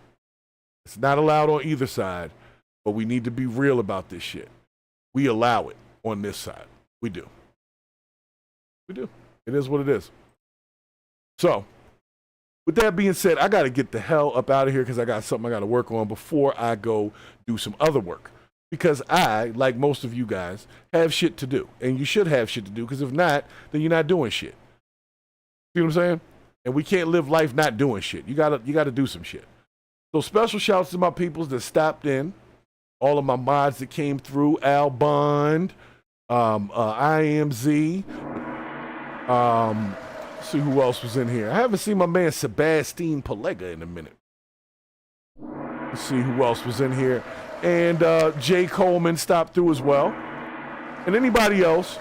It's not allowed on either side, but we need to be real about this shit. We allow it on this side. We do. We do. It is what it is. So, with that being said, I got to get the hell up out of here because I got something I got to work on before I go do some other work. Because I, like most of you guys, have shit to do. And you should have shit to do, because if not, then you're not doing shit. See what I'm saying? And we can't live life not doing shit. You gotta do some shit. So special shouts to my peoples that stopped in. All of my mods that came through. Al Bond, IMZ. Let's see who else was in here. I haven't seen my man Sebastian Palega in a minute. Let's see who else was in here. And Jay Coleman stopped through as well. And anybody else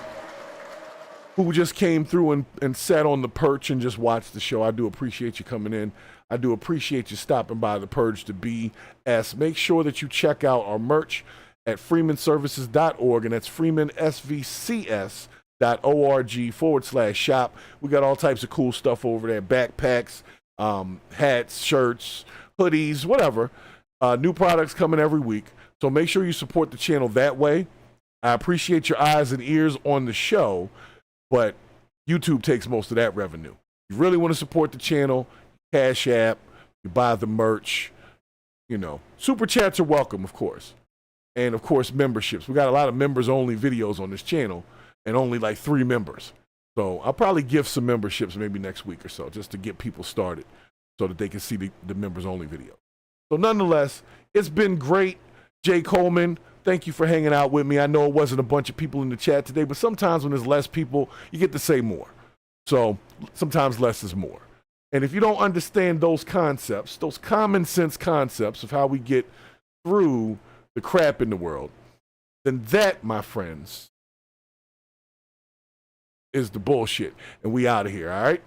who just came through and sat on the perch and just watched the show. I do appreciate you coming in. I do appreciate you stopping by the Purge to BS. Make sure that you check out our merch at freemanservices.org, and that's freemansvcs.org/shop. We got all types of cool stuff over there. Backpacks, hats, shirts, hoodies, whatever. New products coming every week. So make sure you support the channel that way. I appreciate your eyes and ears on the show, but YouTube takes most of that revenue. You really want to support the channel, Cash App, you buy the merch, Super chats are welcome, of course. And, of course, memberships. We got a lot of members-only videos on this channel and only like 3 members. So I'll probably gift some memberships maybe next week or so just to get people started so that they can see the members-only video. So nonetheless, it's been great. Jay Coleman, Thank you for hanging out with me. I know it wasn't a bunch of people in the chat today, but sometimes when there's less people, you get to say more. So sometimes less is more. And if you don't understand those concepts, those common sense concepts of how we get through the crap in the world, then that, my friends, is the bullshit. And we out of here, all right?